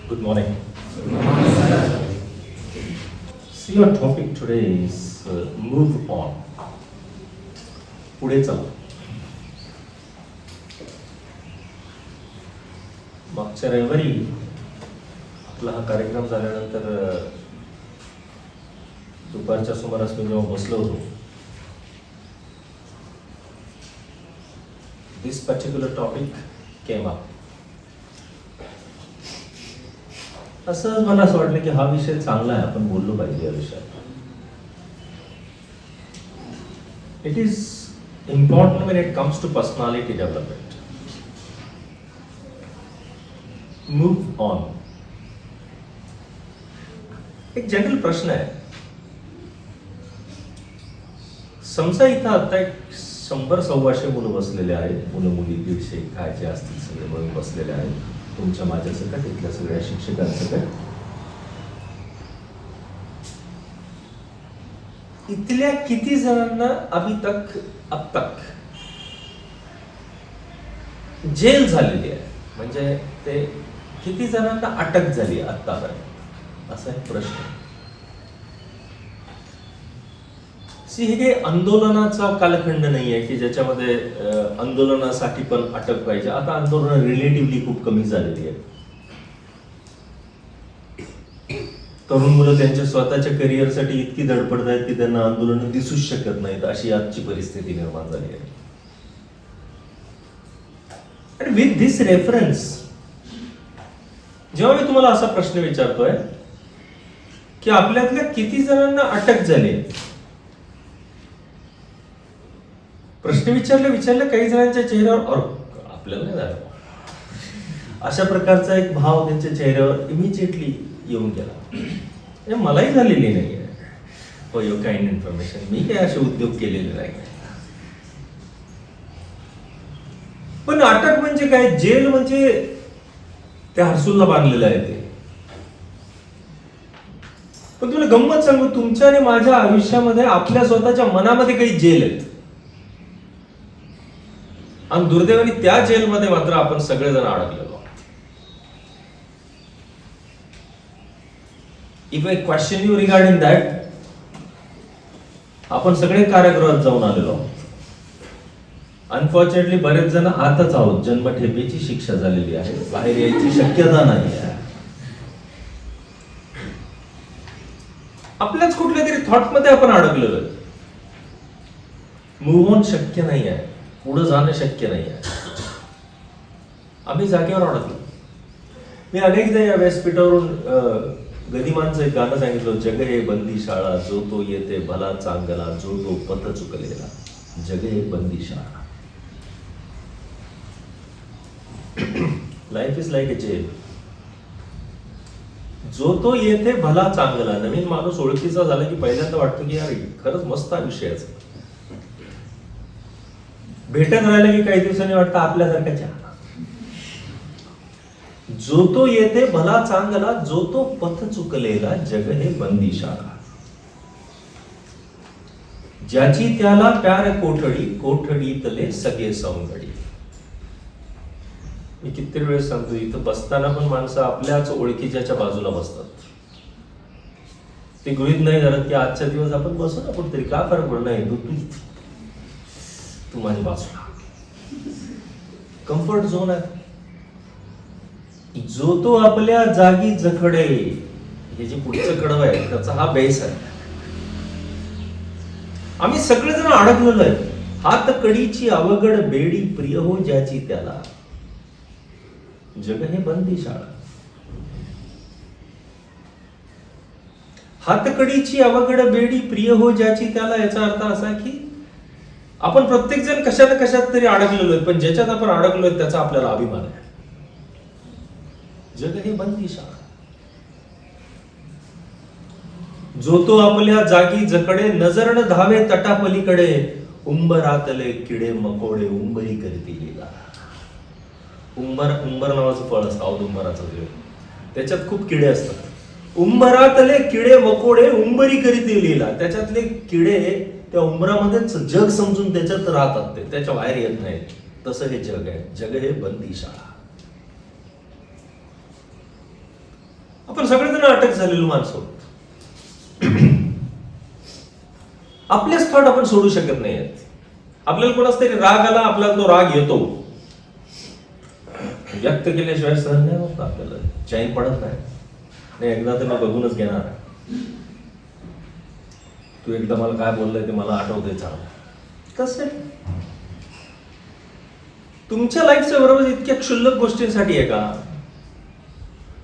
Good morning. See, our topic today is move on. पुढे चला. मागच्या रविवारी आपला हा कार्यक्रम झाल्यानंतर दुपारच्या सुमारास मी जेव्हा बसलो होतो, this particular topic came up. असं मला असं वाटलं की हा विषय चांगला आहे, आपण बोललो पाहिजे या विषयावर. It is important when it comes to personality development. Move on. एक जनरल प्रश्न आहे. समजा इथं आता एक 100-125 मुलं बसलेले आहेत, मुलं मुली 150 काय जे असतील सगळे मिळून बसलेले आहेत, तुमच्या माझ्या सकट इथल्या सगळ्या शिक्षकांसकट. इथल्या किती जणांना अब तक जेल झालेली आहे, म्हणजे ते किती जणांना अटक झाली आतापर्यंत, असा एक प्रश्न. हे काही आंदोलनाचा कालखंड नाही आहे की ज्याच्यामध्ये आंदोलनासाठी पण अटक पाहिजे. आता आंदोलन रिलेटिव्हली खूप कमी झालेली आहे. तरुण मुलं त्यांच्या स्वतःच्या करिअरसाठी इतकी धडपडत आहेत की त्यांना आंदोलन दिसूच शकत नाहीत, अशी आजची परिस्थिती निर्माण झाली आहे. आणि विथ दिस रेफरन्स जेव्हा मी तुम्हाला असा प्रश्न विचारतोय की आपल्यातल्या किती जणांना अटक झाली, प्रश्न विचारले काही जणांच्या चेहऱ्यावर आपल्याला नाही झालं, अशा प्रकारचा एक भाव त्यांच्या चेहऱ्यावर इमिजिएटली येऊन गेला. मलाही झालेली नाही आहे. फॉर युअर काइंड इन्फॉर्मेशन, मी काही असे उद्योग केलेले नाही. पण अटक म्हणजे काय, जेल म्हणजे त्या हर्सूलला बांधलेलं आहे ते. पण तुला गंमत सांगू, तुमच्या आणि माझ्या आयुष्यामध्ये आपल्या स्वतःच्या मनामध्ये काही जेल आहेत, आणि दुर्दैवाने त्या जेलमध्ये मात्र आपण सगळेजण अडकलेलो. If I question you regarding that, आपण सगळे कारागृहात जाऊन आलेलो. अनफॉर्च्युनेटली बरेच जण आताच आहोत, जन्मठेपेची शिक्षा झालेली आहे, बाहेर यायची शक्यता नाही आहे. आपल्याच कुठल्या तरी थॉट मध्ये आपण अडकलेलो. मूव्ह ऑन शक्य नाही आहे, पुढे जाणं शक्य नाही आहे. आम्ही जागेवर अडकलो. मी अनेकदा या व्यासपीठावरून गदिमांचं एक गाणं सांगितलं, जग हे बंदी शाळा, जो तो येते भला चांगला, जो तो पथ चुकलेला. जग हे बंदी शाळा. Life is like a jail. जो तो येते भला चांगला. नवीन माणूस ओळखीचा झाला की पहिल्यांदा वाटतं की यार खरंच मस्त आयुष्याचं. भेटत राहिलं की काही दिवसांनी वाटतं आपल्यासारखा चहा. जो तो येते भला चांगला, जो तो पथ चुकलेला. जग हे बंदी शाळा. ज्याची त्याला प्यार कोठडी, कोठडीतले सगळे सवंगडी. मी किती वेळेस सांगतो, इथं बसताना पण माणसं आपल्याच ओळखीच्या बाजूला बसतात. ते गृहीत नाही धरत की आजच्या दिवस आपण बसू ना कुठतरी, का फरक पडत नाही, तू माझ्या बाजूला. कम्फर्ट झोन आहे. जो तो आपल्या जागी जखडे, हे जे पुढचं कडव आहे त्याचा हा बेस आहे. आम्ही सगळेजण अडकलेलो आहे. हात कडीची अवघड बेडी, प्रिय हो ज्याची त्याला. जग हे बंदी शाळा. हातकडीची अवघड बेडी, प्रिय हो ज्याची त्याला. याचा अर्थ असा की आपण प्रत्येक जण कशात कशात तरी अडकलेलो आहे, पण ज्याच्यात आपण अडकलोय त्याचा आपल्याला अभिमान आहे. जग हे बंदी शाळा. जो तो आपल्या जागी जकडे, नजर न धावे तटापलीकडे. उंबरातले किडे मकोडे, उंबरी करती लीला. उंबर नावाचं फळ असतं, औदुंबराचं देव, त्याच्यात खूप किडे असतात. उंबरातले किडे मकोडे, उंबरी करीती लीला. त्याच्यातले किडे त्या उंबरामध्येच जग समजून त्याच्यात राहतात, ते त्याच्या बाहेर येत नाहीत. तसं हे जग आहे. जग हे बंदी शाळा. आपण सगळेजण अटक झालेलो माणसं. आपलेच थॉट आपण सोडू शकत नाही आहेत. आपल्याला कोणाच तरी राग आला, आपल्याला तो राग येतो, व्यक्त केल्याशिवाय सहन नाही होत, आपल्याला चैन पडत नाही. एकदा तर मी बघूनच घेणार. तू एकदा मला काय बोललाय ते मला आठवतंय चांगलं. कसं तुमच्या लाईफच्या बरोबर इतक्या क्षुल्लक गोष्टींसाठी आहे का?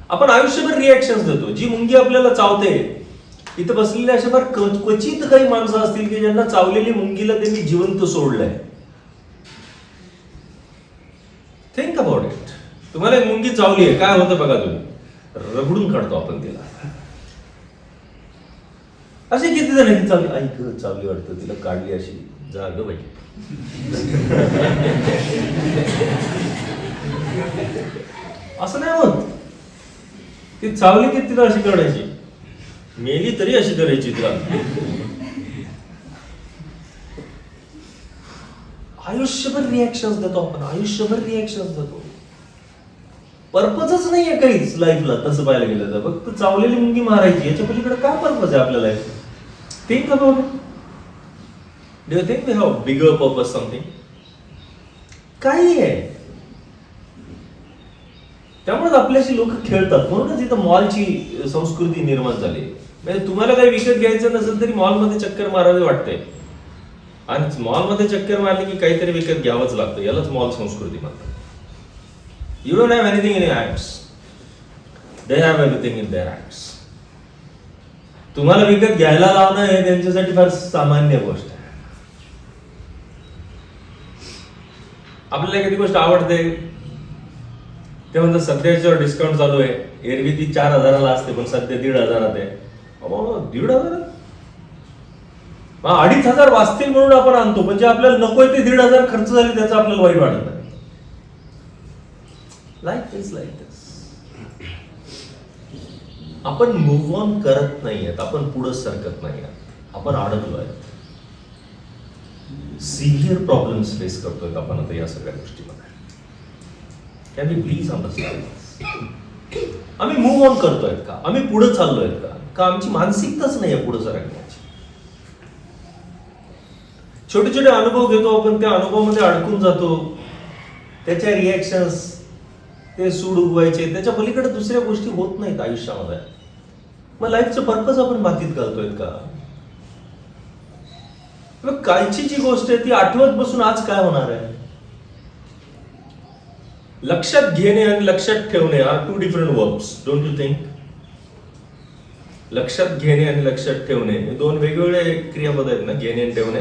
आपण आयुष्यभर रिॲक्शन देतो. जी मुंगी आपल्याला चावते, इथं बसलेले अशा फार क्वचित काही माणसं असतील की ज्यांना चावलेली मुंगीला त्यांनी जिवंत सोडलंय. Think about it. तुम्हाला एक मुंगी चावली आहे, काय होतं बघा तुम्ही? रगडून काढतो आपण तिला. असे किती जण की चावली, ऐक चावली वाटतं, तिला काढली अशी, जा ग बाई. असं नाही होत. ती चावली की तिला अशी काढायची, मेली तरी अशी करायची तिला. आयुष्यभर रिॲक्शन देतो आपण, आयुष्यभर रिॲक्शन देतो. पर्पजच नाहीये काहीच लाईफला तसं पाहायला गेलं तर. फक्त चावलेली मुंगी मारायची, याच्या पलीकडे काय पर्पज आहे आपल्या life? Think about it. Do you think we have bigger purpose something? काही आहे. त्यामुळे आपल्याशी लोक खेळतात. म्हणूनच इथं मॉलची संस्कृती निर्माण झाली. म्हणजे तुम्हाला काही विकत घ्यायचं नसेल तरी मॉलमध्ये चक्कर मारावी वाटते, आणि मॉलमध्ये चक्कर मारली की काहीतरी विकत घ्यावंच लागतं. यालाच मॉल संस्कृती म्हणतात. You don't have anything in your hands. They have everything in their hands. तुम्हाला विकत घ्यायला लावणं हे त्यांच्यासाठी फार सामान्य गोष्ट आहे. आपल्याला एखादी गोष्ट आवडते ते म्हणतात सध्याच्यावर डिस्काउंट चालू आहे. एरवी ती 4,000ला असते पण सध्या 1,500 आहे. 1,500? 2,500 वाचतील म्हणून आपण आणतो, म्हणजे आपल्याला नकोय ते 1,500 खर्च झाले त्याचा आपल्याला वाईट वाटत नाही. लाईफ इज लाईक दिस. आपण मूव्ह ऑन करत नाहीयेत, आपण पुढे सरकत नाही, आपण अडकलोय. सिव्हिअर प्रॉब्लेम्स फेस करतोय आपण आता या सगळ्या गोष्टीमध्ये. Can we please understand? आम्ही मूव्ह ऑन करतोय का? आम्ही पुढे चाललोय का आमची मानसिकताच नाही आहे पुढे सरकण्याची? छोटे छोटे अनुभव घेतो आपण, त्या अनुभवामध्ये अडकून जातो, त्याच्या रिॲक्शन्स ते सूड उगवायचे, त्याच्या पलीकडे दुसऱ्या गोष्टी होत नाहीत आयुष्यामध्ये. मग लाईफचं पर्पज आपण मातीत घालतोय का? कालची जी गोष्ट आहे ती आठवत बसून आज काय होणार आहे? लक्षात घेणे आणि लक्षात ठेवणे are two different verbs, don't you think? लक्षात घेणे आणि लक्षात ठेवणे हे दोन वेगवेगळे क्रियापद आहेत ना, घेणे आणि ठेवणे.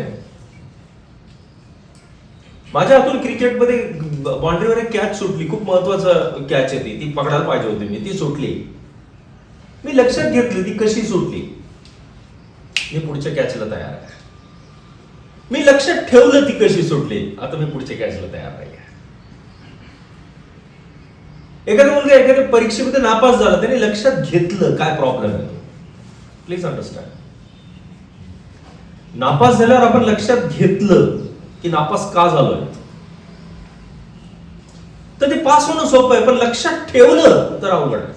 माझ्या हातून क्रिकेटमध्ये बाउंड्रीवर एक कॅच सुटली, खूप महत्वाचं कॅच आहे ती पकडायला पाहिजे होती मी, ती सुटली. मी लक्षात घेतली ती कशी सुटली, मी पुढच्या कॅचला तयार आहे. मी लक्षात ठेवलं ती कशी सुटली, आता मी पुढच्या कॅचला तयार आहे. एखादा मुलगा एखाद्या परीक्षेमध्ये नापास झाला, त्याने लक्षात घेतलं काय प्रॉब्लेम आहे. Please understand. नापास झाल्यावर आपण लक्षात घेतलं की नापास का झालोय, तर ते पास होणं सोपं आहे. पण लक्षात ठेवलं तर अवघड आहे.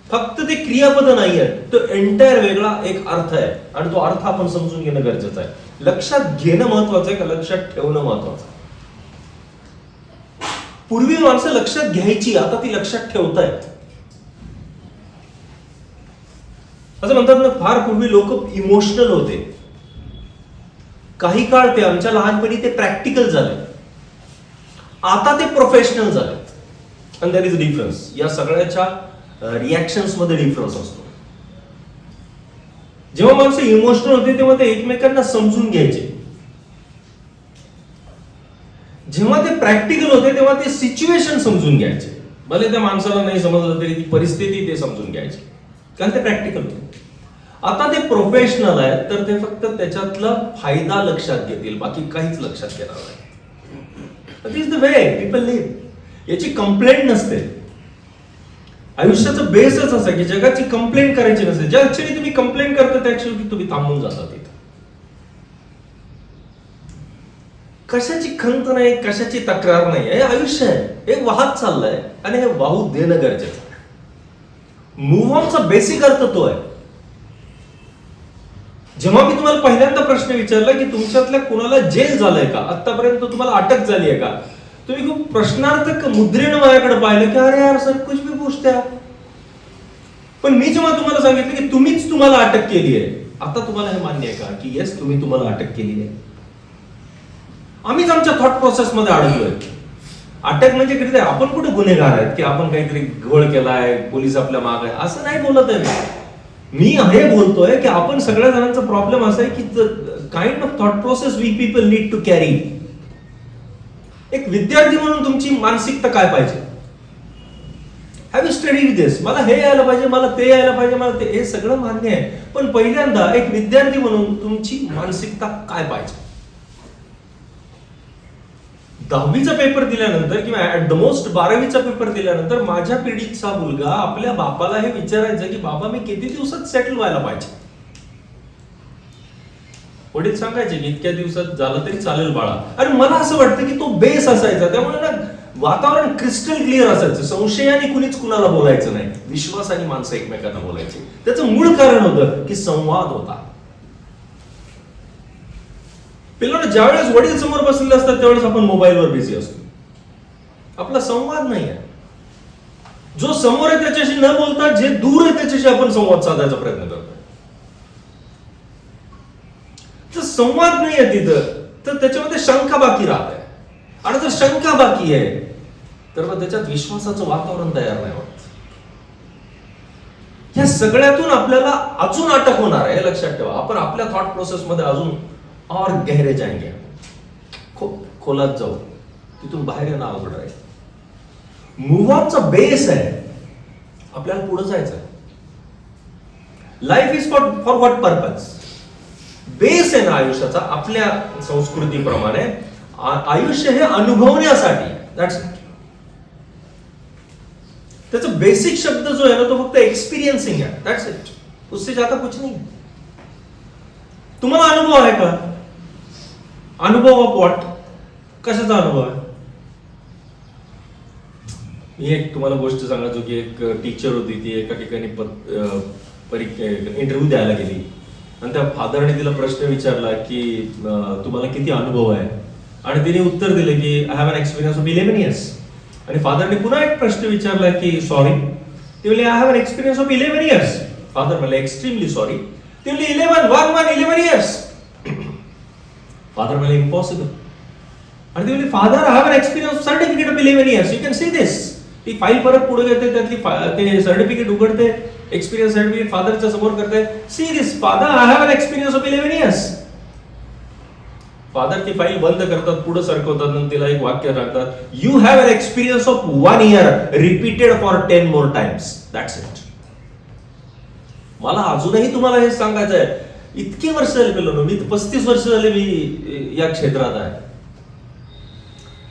फक्त ते क्रियापद नाही आहेत, तो एंटायर वेगळा एक अर्थ आहे, आणि तो अर्थ आपण समजून घेणं गरजेचं आहे. लक्षात घेणं महत्वाचं आहे का लक्षात ठेवणं महत्वाचं आहे? पूर्वी माणसं लक्षात घ्यायची, आता ती लक्षात ठेवतायत. असं म्हणतात ना, फार पूर्वी लोक इमोशनल होते. काही काळ ते आमच्या लहानपणी ते प्रॅक्टिकल झाले, आता ते प्रोफेशनल झालेत. And there is difference. या सगळ्याच्या रिॲक्शन्स मध्ये डिफरन्स असतो. जेव्हा माणसं इमोशनल होते तेव्हा ते एकमेकांना समजून घ्यायचे. जेव्हा ते प्रॅक्टिकल होते तेव्हा ते सिच्युएशन समजून घ्यायचे. भले त्या माणसाला नाही समजलं तरी ती परिस्थिती ते समजून घ्यायची, कारण ते प्रॅक्टिकल होते. आता ते प्रोफेशनल आहेत, तर ते फक्त त्याच्यातला फायदा लक्षात घेतील, बाकी काहीच लक्षात घेणार नाही. दिस द वे पीपल लिव्ह. याची कंप्लेंट नसते. आयुष्याचं बेसच असं की जगाची कंप्लेंट करायची नसते. ज्या क्षणी तुम्ही कंप्लेंट करता त्या क्षणी तुम्ही थांबून जाता. तिथं कशाची खंत नाही, कशाची तक्रार नाही. हे आयुष्य आहे, हे वाहत चाललंय आणि हे वाहू देणं गरजेचं आहे. मूव्ह ऑनचा बेसिक अर्थ तो आहे. जेव्हा मी तुम्हाला पहिल्यांदा प्रश्न विचारला की तुमच्यातल्या कुणाला जेल झालंय का, आतापर्यंत तुम्हाला अटक झाली आहे का, तुम्ही खूप प्रश्नार्थक मुद्रेनं माझ्याकडे पाहिलं की अरे यार सर कुछ भी पूछते आप. पण मी जेव्हा तुम्हाला सांगितलं की तुम्हीच तुम्हाला अटक केली आहे, आता तुम्हाला हे मान्य आहे का की येस तुम्ही तुम्हाला अटक केली आहे. आम्हीच आमच्या थॉट प्रोसेस मध्ये अडकलोय. अटक म्हणजे किती, आपण कुठे गुन्हेगार आहेत की आपण काहीतरी घोळ केलाय, पोलीस आपल्या माग आहे, असं नाही बोलत आहे मी हे बोलतोय की आपण सगळ्या जणांचा प्रॉब्लेम असा आहे की kind of thought process we people need to carry. एक विद्यार्थी म्हणून तुमची मानसिकता काय पाहिजे, हॅव यू स्टडीड दिस, मला हे यायला पाहिजे, मला ते यायला पाहिजे, मला ते, हे सगळं मान्य आहे. पण पहिल्यांदा एक विद्यार्थी म्हणून तुमची मानसिकता काय पाहिजे. 10वीचा पेपर दिल्यानंतर किंवा ऍट द मोस्ट 12वीचा पेपर दिल्यानंतर माझ्या पिढीचा मुलगा आपल्या बापाला हे विचारायचं की बाबा मी किती दिवसात सेटल व्हायला पाहिजे. वडील सांगायचे की इतक्या दिवसात झालं तरी चालेल बाळा. आणि मला असं वाटतं की तो बेस असायचा, त्यामुळे ना वातावरण क्रिस्टल क्लिअर असायचं. संशयाने कुणीच कुणाला बोलायचं नाही, विश्वासाने माणसं एकमेकांना बोलायची. त्याचं मूळ कारण होतं की संवाद होता. पिल्लांना ज्यावेळेस वडील समोर बसलेले असतात त्यावेळेस आपण मोबाईलवर बिझी असतो, आपला संवाद नाही आहे. जो समोर आहे त्याच्याशी न बोलता जे दूर आहे त्याच्याशी आपण संवाद साधायचा प्रयत्न करतो. जर संवाद नाही आहे तिथं तर त्याच्यामध्ये शंका बाकी राहत आहे. आणि जर शंका बाकी आहे तर मग त्याच्यात विश्वासाचं वातावरण तयार नाही होत. या सगळ्यातून आपल्याला अजून अटक होणार आहे, लक्षात ठेवा. आपण आपल्या थॉट प्रोसेस मध्ये अजून और गहरे जाएंगे, खोलात जाऊ, तिथून बाहेर येणं अवघड आहे. मूव्ह ऑनचा बेस आहे, आपल्याला पुढे जायचं. Life is for what purpose. Base आहे ना आयुष्याचा, आपल्या संस्कृतीप्रमाणे आयुष्य हे अनुभवण्यासाठी. That's it. त्याचा बेसिक शब्द जो आहे ना तो फक्त एक्सपिरियन्सिंग आहे. That's it. उससे ज्यादा कुछ नहीं. तुम्हाला अनुभव आहे का? अनुभव ऑफ व्हॉट? कशाचा अनुभव आहे? मी एक तुम्हाला गोष्ट सांगायचो की एक टीचर होती, ती एका ठिकाणी इंटरव्ह्यू द्यायला गेली आणि त्या फादरने तिला प्रश्न विचारला की तुम्हाला किती अनुभव आहे. आणि तिने उत्तर दिले की I have an experience of 11 years. आणि फादरने पुन्हा एक प्रश्न विचारला की सॉरी. ते म्हणले I have an experience of 11 years. Father म्हणले एक्स्ट्रीमली सॉरी. ते म्हणले 11 इयर्स. फादर म्हणले इम्पॉसिबल. आणि ते म्हणले father I have an experience certificate of 11 years. You can see this. ती फाईल परत पुढे घेते, त्यातली ते सर्टिफिकेट उघडते, एक्सपिरियन्स सर्टिफिकेट फादरच्या समोर करते. See this father I have an experience of 11 years. Father ती फाईल बंद करतात, पुढे सरकवतात आणि तिला एक वाक्य सांगतात, you have an experience of 1 year repeated for 10 more times. That's it. मला अजूनही तुम्हाला हे सांगायचं आहे, इतकी वर्ष झाली पेलो मी, 35 वर्ष झाले मी या क्षेत्रात आहे.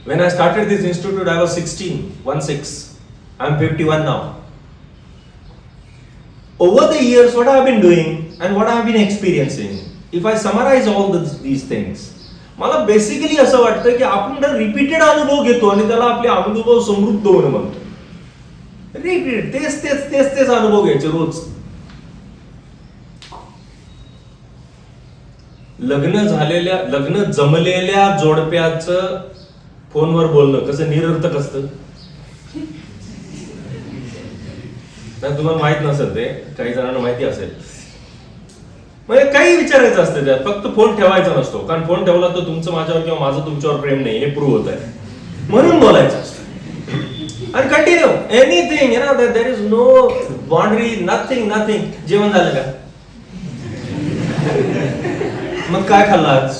When I started this institute, I was 16. I am 51 now. Over the years, what I have been doing and what I have been experiencing, if I summarize all these things, मला बेसिकली असं वाटतं की आपण repeated अनुभव घेतो आणि त्याला आपले अनुभव समृद्ध होणं म्हणतो. रिपीटेड तेच अनुभव घ्यायचे रोज. लग्न जमलेल्या जोडप्याचं फोनवर बोलणं कसं निरर्थक असतं. तुम्हाला माहित नसेल, ते काही जणांना माहिती असेल. म्हणजे काही विचारायचं असतं त्यात, फक्त फोन ठेवायचा नसतो. कारण फोन ठेवला तर तुमचं माझ्यावर किंवा माझं तुमच्यावर प्रेम नाही हे प्रूव्ह होत आहे, म्हणून बोलायचं असतं. आणि continue anything, there is no boundary, nothing. जेवण झालं का? मग काय खाल्लं आज?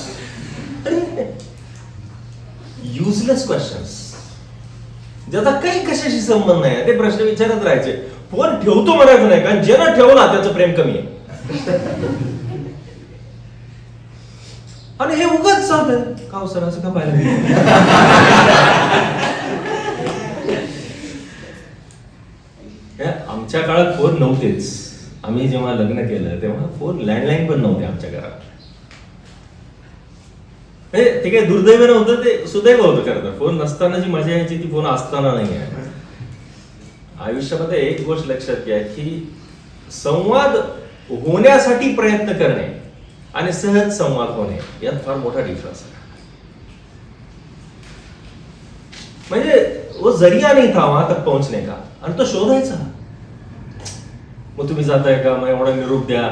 युजलेस क्वेश्चन्स, ज्याचा काही कशाशी संबंध नाही, ते प्रश्न विचारत राहायचे. फोन ठेवतो म्हणायचं नाही, कारण ज्यानं ठेवला त्याचं प्रेम कमी आहे. आणि हे उगाच चालतं का हो सर, असं का पाहिलं? आमच्या काळात फोन नव्हतेच. आम्ही जेव्हा लग्न केलं तेव्हा फोन, लँडलाईन पण नव्हते आमच्या घरात. ते काही दुर्दैव नव्हतं, ते सुदैव होतं. खरं तर फोन नसताना जी मजा यायची ती फोन असताना नाही आहे. आयुष्यामध्ये एक गोष्ट लक्षात घ्या की संवाद होण्यासाठी प्रयत्न करणे आणि सहज संवाद होणे यात फार मोठा डिफरन्स आहे. म्हणजे वो जरिया नहीं था वहां तक पहुंचने का, आणि तो शोधायचा. मग तुम्ही जाताय का, मग एवढा निरोप द्या.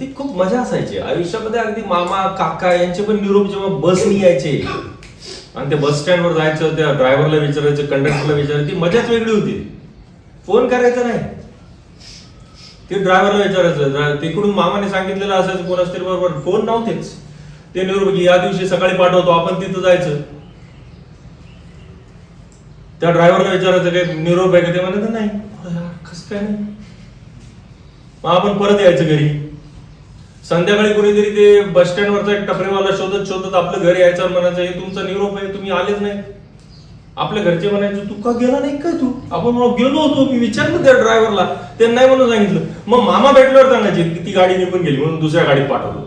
ती खूप मजा असायची आयुष्यामध्ये. अगदी मामा काका यांचे पण निरोप जेव्हा बसनी यायचे आणि ते बस स्टँडवर जायचं, त्या ड्रायव्हरला विचारायचं, कंडक्टरला विचारायचं, ती मजाच वेगळी होती. फोन करायचा नाही, ते ड्रायव्हरला विचारायचं. तिकडून मामाने सांगितलेलं असायचं कोणाच तरी बरोबर, फोन नव्हतेच. ते निरोप की या दिवशी सकाळी पाठवतो, आपण तिथं जायचं. त्या ड्रायव्हरला विचारायचं काही निरोप आहे का, ते म्हणायचं नाही. कसं काय नाही. मग आपण परत यायचं घरी. संध्याकाळी कोणीतरी ते बस स्टँडवरचा एक टपरीवाला शोधत शोधत आपलं घर यायचं, म्हणायचं हे तुमचा निरोप आहे, तुम्ही आलेच नाही. आपल्या घरचे म्हणायचे तू का गेला नाही काय तू. आपण गेलो होतो, मी विचारलं त्या ड्रायव्हरला, त्यांनी नाही म्हणून सांगितलं. मग मामा भेटल्यावर सांगायचे की ती गाडी निघून गेली म्हणून दुसऱ्या गाडीत पाठवलं.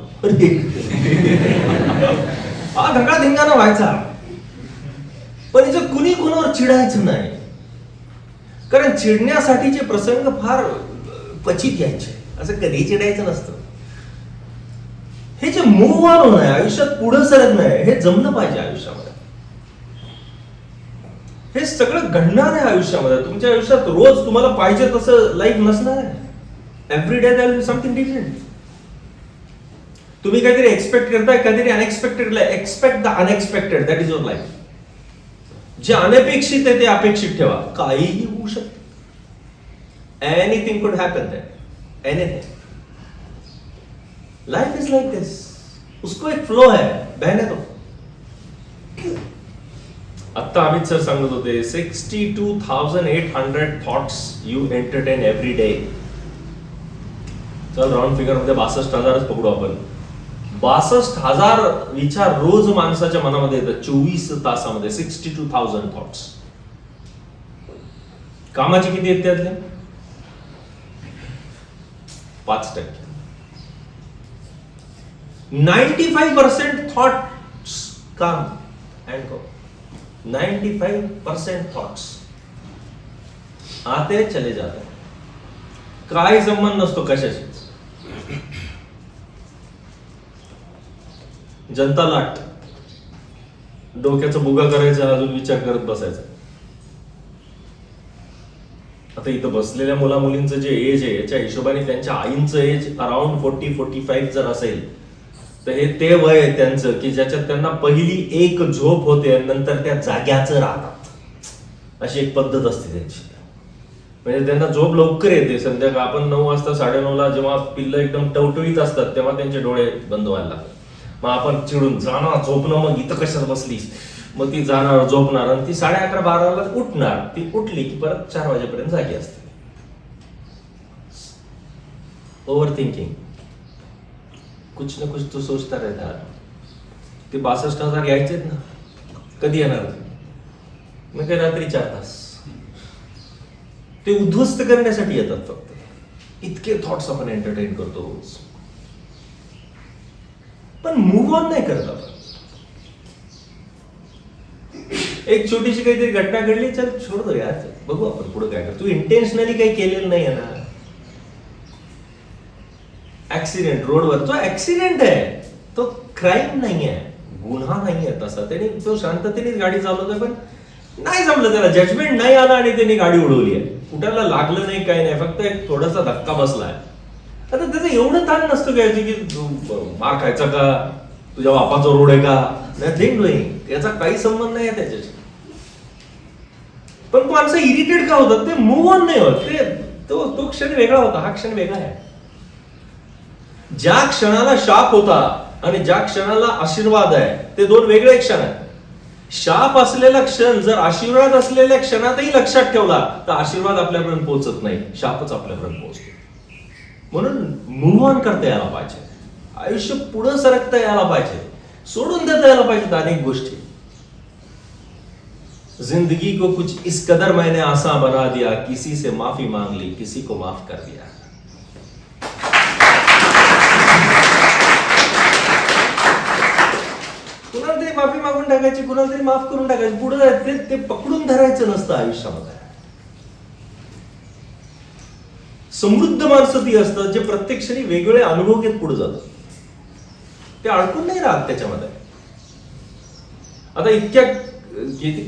हा ढंगा धिंगाणा व्हायचा. पण हिचं कुणी कुणावर चिडायचं नाही, कारण चिडण्यासाठीचे प्रसंग फार क्वचित यायचे, असं कधी चिडायचं नसतं. हे जे मूव्ह ऑन होणं आहे, आयुष्यात पुढे सरकणं आहे, हे जमलं पाहिजे आयुष्यामध्ये. हे सगळं घडणार आहे आयुष्यामध्ये. तुमच्या आयुष्यात रोज तुम्हाला पाहिजे तसं लाईफ नसणार आहे. Every day there will be something different. तुम्ही काहीतरी एक्सपेक्ट करताय, काहीतरी unexpected. Expect the unexpected, that is your life. जे अनपेक्षित आहे ते अपेक्षित ठेवा. काहीही होऊ शकते. Anything could happen there, anything. Life is like this. उसको एक फ्लो है, बहने दो. आता अमित सर सांगत होते 62,800 thoughts you entertain every day. चल राऊंड फिगर मध्ये 62,000च पकडू आपण. 62,000 विचार रोज माणसाच्या मनामध्ये येतात 24 तासामध्ये. 62,000 थॉट्स. कामाचे किती आहेत त्यातले? 5%. 95% थॉट्स काम एंड गो. 95% थॉट्स आते चले जाते. काय संबंध नसतो कशाशी. जनता लाट. डोक्याचा बुगा करायचा, अजून विचार करत बसायचा. आता इथं बसलेल्या मुला मुलींचं जे एज आहे याच्या हिशोबाने त्यांच्या आईंचं एज अराउंड 40-45 जर असेल तर हे ते वय आहे त्यांचं की ज्याच्यात त्यांना पहिली एक झोप होते, नंतर त्या जाग्याचं राहतात. अशी एक पद्धत असते त्यांची. म्हणजे त्यांना झोप लवकर येते. संध्याकाळ आपण 9 वाजता 9:30ला जेव्हा पिल्लं एकदम टवटवीत असतात तेव्हा त्यांचे डोळे बंद व्हायला लागतात. मग आपण चिडून जाणार झोपणं, मग इथं कशाला बसलीस. मग ती जाणार झोपणार आणि ती 11:30-12ला उठणार. ती उठली की परत 4 वाजेपर्यंत जागी असते. Over thinking. कुछ ना कुछ तो सोचता रहता. ते 62,000 यायचेत ना, कधी येणार? मग काय रात्री 4 तास. ते उद्ध्वस्त करण्यासाठी येतात फक्त. इतके थॉट्स आपण एंटरटेन करतो रोज, पण मूव्ह ऑन नाही करत आपण. एक छोटीशी काहीतरी घटना घडली, चल सोड दो यार, बघू आपण पुढे काय करतो. तू इंटेन्शनली काही केलेलं नाही आहे ना. ऍक्सिडेंट रोडवर, तो ऍक्सिडेंट आहे, तो क्राईम नाही आहे, गुन्हा नाही आहे तसा. त्याने तो शांततेनेच गाडी चालवतोय, पण नाही जमलं त्याला, जजमेंट नाही आला आणि त्याने गाडी उडवली आहे. कुठल्याला लागलं नाही, काही नाही, फक्त एक थोडासा धक्का बसलाय. आता त्याचं एवढं ताण नसतं काय की मार खायचा का, तुझ्या बापाचा रोड आहे का, नथिंग डुईंग. याचा काही संबंध नाही आहे त्याच्याशी. पण माणसं इरिटेट का होतात? ते मूव्ह ऑन नाही होत. ते तो क्षण वेगळा होता, हा क्षण वेगळा आहे. ज्या क्षणाला शाप होता आणि ज्या क्षणाला आशीर्वाद आहे, ते दोन वेगळे क्षण आहेत. शाप असलेला क्षण जर आशीर्वाद असलेल्या क्षणातही लक्षात ठेवला तर आशीर्वाद आपल्यापर्यंत पोहोचत नाही, शापच आपल्यापर्यंत पोहोचतो. म्हणून मूव्ह ऑन करता यायला पाहिजे. आयुष्य पुढे सरकता यायला पाहिजे. सोडून देता यायला पाहिजेत अनेक गोष्टी. जिंदगी को कुछ इस कदर मैंने आसान बना दिया, किसी से माफी मांग ली, किसी को माफ कर दिया. कुणाला तरी माफी मागून टाकायची, कुणाला तरी माफ करून टाकायची, पुढे जायचं. ते पकडून धरायचं नसतं आयुष्यामध्ये. समृद्ध माणसं ती असतात जे प्रत्येक क्षणी वेगवेगळे अनुभव घेत पुढे जातात. ते अडकून नाही राहत त्याच्यामध्ये. आता इतक्या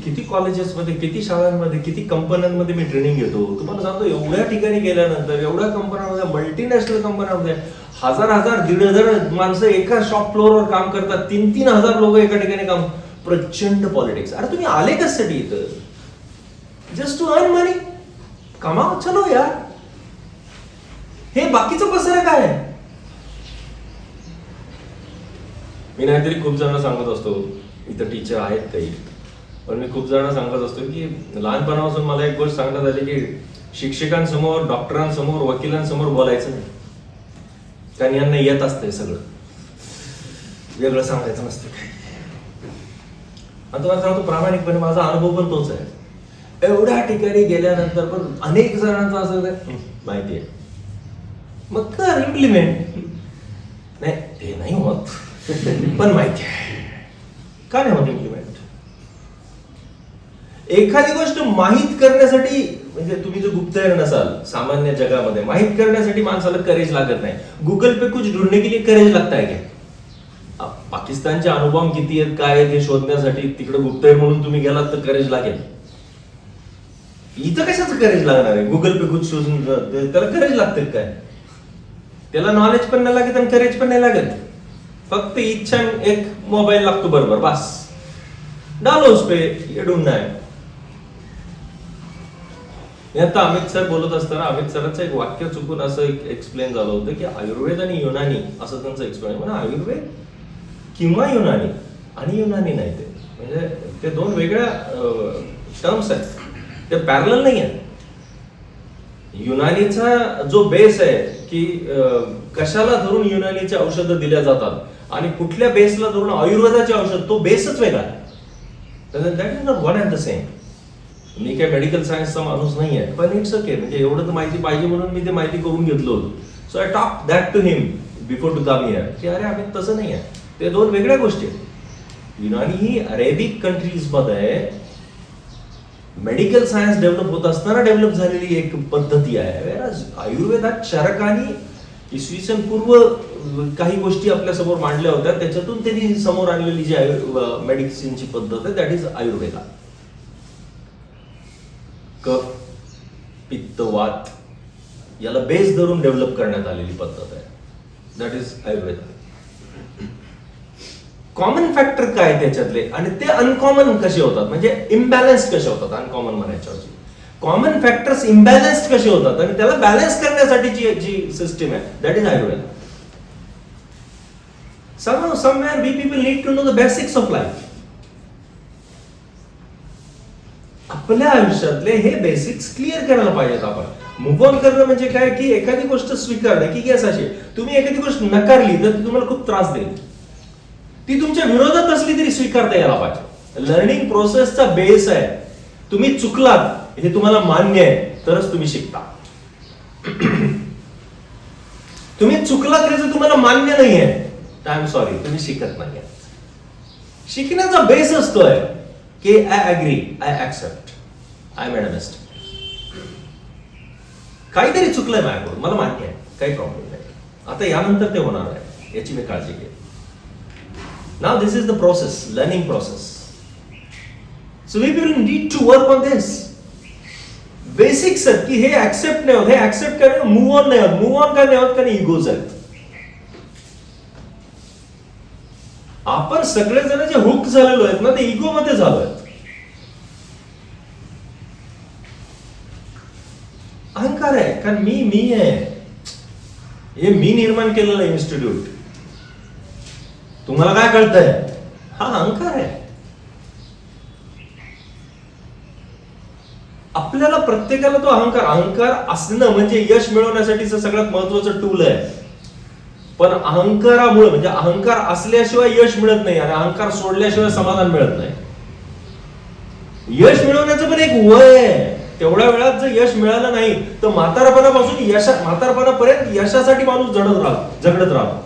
किती कॉलेजेसमध्ये, किती शाळांमध्ये, किती कंपन्यांमध्ये मी ट्रेनिंग घेतो. तुम्हाला सांगतो, एवढ्या ठिकाणी गेल्यानंतर, एवढ्या कंपन्यांमध्ये, मल्टीनॅशनल कंपन्यांमध्ये हजार 1,500 माणसं एका शॉप फ्लोअरवर काम करतात. 3,000 लोक एका ठिकाणी काम. प्रचंड पॉलिटिक्स. अरे तुम्ही आले कशासाठी इथं? जस्ट टू अर्न मनी. कमाव, चलो यार. हे बाकीचं पसर काय आहे? मी नाहीतरी खूप जण सांगत असतो, इथं टीचर आहेत काही, पण मी खूप जण सांगत असतो की लहानपणापासून मला एक गोष्ट सांगण्यात आली की शिक्षकांसमोर, डॉक्टरांसमोर, वकिलांसमोर बोलायचं नाही, कारण यांना येत असतंय सगळं, वेगळं सांगायचं नसतं काय. आणि तुम्हाला सांगतो प्रामाणिकपणे, माझा अनुभव पण तोच आहे. एवढ्या ठिकाणी गेल्यानंतर पण अनेक जणांचं असं माहिती आहे, मग कर इम्प्लिमेंट. नाही ते नाही होत, पण माहिती आहे का नाही होत इम्प्लिमेंट. एखादी गोष्ट माहीत करण्यासाठी, म्हणजे तुम्ही जर गुप्तहेर नसाल सामान्य जगामध्ये, माहीत करण्यासाठी माणसाला करेज लागत नाही. गुगल पे कुछ ढूंढने के लिए करेज लगता है क्या? पाकिस्तानचे अनुभव किती आहेत, काय आहेत हे शोधण्यासाठी तिकडे गुप्तहेर म्हणून तुम्ही गेलात तर करेज लागेल. इथं कशाचं करेज लागणार आहे? गुगल पे कुछ शोधून त्याला करेज लागते काय? त्याला नॉलेज पण नाही लागत आणि करेज पण नाही लागत. फक्त इच्छा, एक मोबाईल लागतो बरोबर, बस डालो उस पे, ये ढूंढना है. आता अमित सर बोलत असताना अमित सरांचं एक वाक्य चुकून असं एक्सप्लेन झालं होतं की आयुर्वेद आणि युनानी असं त्यांचं एक्सप्लेन. म्हणजे आयुर्वेद किंवा युनानी, आणि युनानी नाही, ते म्हणजे ते दोन वेगळ्या टर्म्स आहेत, ते पॅरलल नाही आहेत. युनानीचा जो बेस आहे की कशाला धरून युनानीची औषधं दिल्या जातात आणि कुठल्या बेसला धरून आयुर्वेदाचे औषध, तो बेसच वेगळा आहे. That is not one and the same. मी काय मेडिकल सायन्सचा माणूस नाही आहे, पण इट्स ओके, म्हणजे एवढं तर माहिती पाहिजे म्हणून मी ते माहिती करून घेतलं होतं. So I talk that to him before to come here की अरे आम्ही तसं नाही आहे, ते दोन वेगळ्या गोष्टी आहेत. युनानी ही अरेबिक कंट्रीजमध्ये मेडिकल सायन्स डेव्हलप होत असताना डेव्हलप झालेली एक पद्धती आहे. आयुर्वेदात चरकांनी इसवी सन पूर्व काही गोष्टी आपल्या समोर मांडल्या होत्या, त्याच्यातून त्यांनी समोर आणलेली जी मेडिसिनची पद्धत आहे दॅट इज आयुर्वेदा. कफ, पित्त, वात याला बेस धरून डेव्हलप करण्यात आलेली पद्धत आहे, that is Ayurveda. Common factor काय त्याच्यातले आणि ते अनकॉमन कसे होतात, म्हणजे इम्बॅलन्स कसे होतात. अनकॉमन म्हणायच्या ऐवजी कॉमन फॅक्टर्स इम्बॅलन्स्ड कसे होतात आणि त्याला बॅलन्स करण्यासाठीची जी सिस्टीम आहे that is Ayurveda. Somewhere we people need to know the basics of life. आपल्या आयुष्यातले हे बेसिक्स क्लिअर करायला पाहिजेत आपण. मूव्ह ऑन करणं म्हणजे काय की एखादी गोष्ट स्वीकारणं की येस अशी, तुम्ही एखादी गोष्ट नकारली तर ती तुम्हाला खूप त्रास देईल, ती तुमच्या विरोधात असली तरी स्वीकारता यायला पाहिजे. लर्निंग प्रोसेसचा बेस आहे. तुम्ही चुकलात हे तुम्हाला मान्य आहे तरच तुम्ही शिकता. तुम्ही चुकलात हे जर तुम्हाला मान्य नाहीये, आय एम सॉरी, तुम्ही शिकत नाही. शिकण्याचा बेस असतोय की I agree, I accept, I made a mistake. काहीतरी चुकलंय माझ्याकडून, मला मान्य आहे, काही प्रॉब्लेम नाही. आता यानंतर ते होणार आहे याची मी काळजी घे. Now this is the process, learning process. So we will need to work on this. Basics आहेत की हे ऍक्सेप्ट नाही होत, हे ऍक्सेप्ट करणं, मूव्ह ऑन नाही होत. मूव्ह ऑन का नाही होत? कारण इगोज आहेत. आपण सगळेजण जे हुक झालेलो आहेत ना, ते इगो मध्ये झालो आहेत. अहंकार आहे, कारण मी आहे, हे मी निर्माण केलेलं इन्स्टिट्यूट. तुम्हाला काय कळतंय? हा अहंकार आहे. आपल्याला प्रत्येकाला तो अहंकार असणं म्हणजे यश मिळवण्यासाठीचं सगळ्यात महत्वाचं टूल आहे. पण अहंकारामुळे, म्हणजे अहंकार असल्याशिवाय यश मिळत नाही आणि अहंकार सोडल्याशिवाय समाधान मिळत नाही. यश मिळवण्याचं पण एक वय आहे. तेवढ्या वेळात जर यश मिळालं नाही तर म्हातारपणापासून म्हातारपणापर्यंत यशासाठी माणूस झगडत राहतो.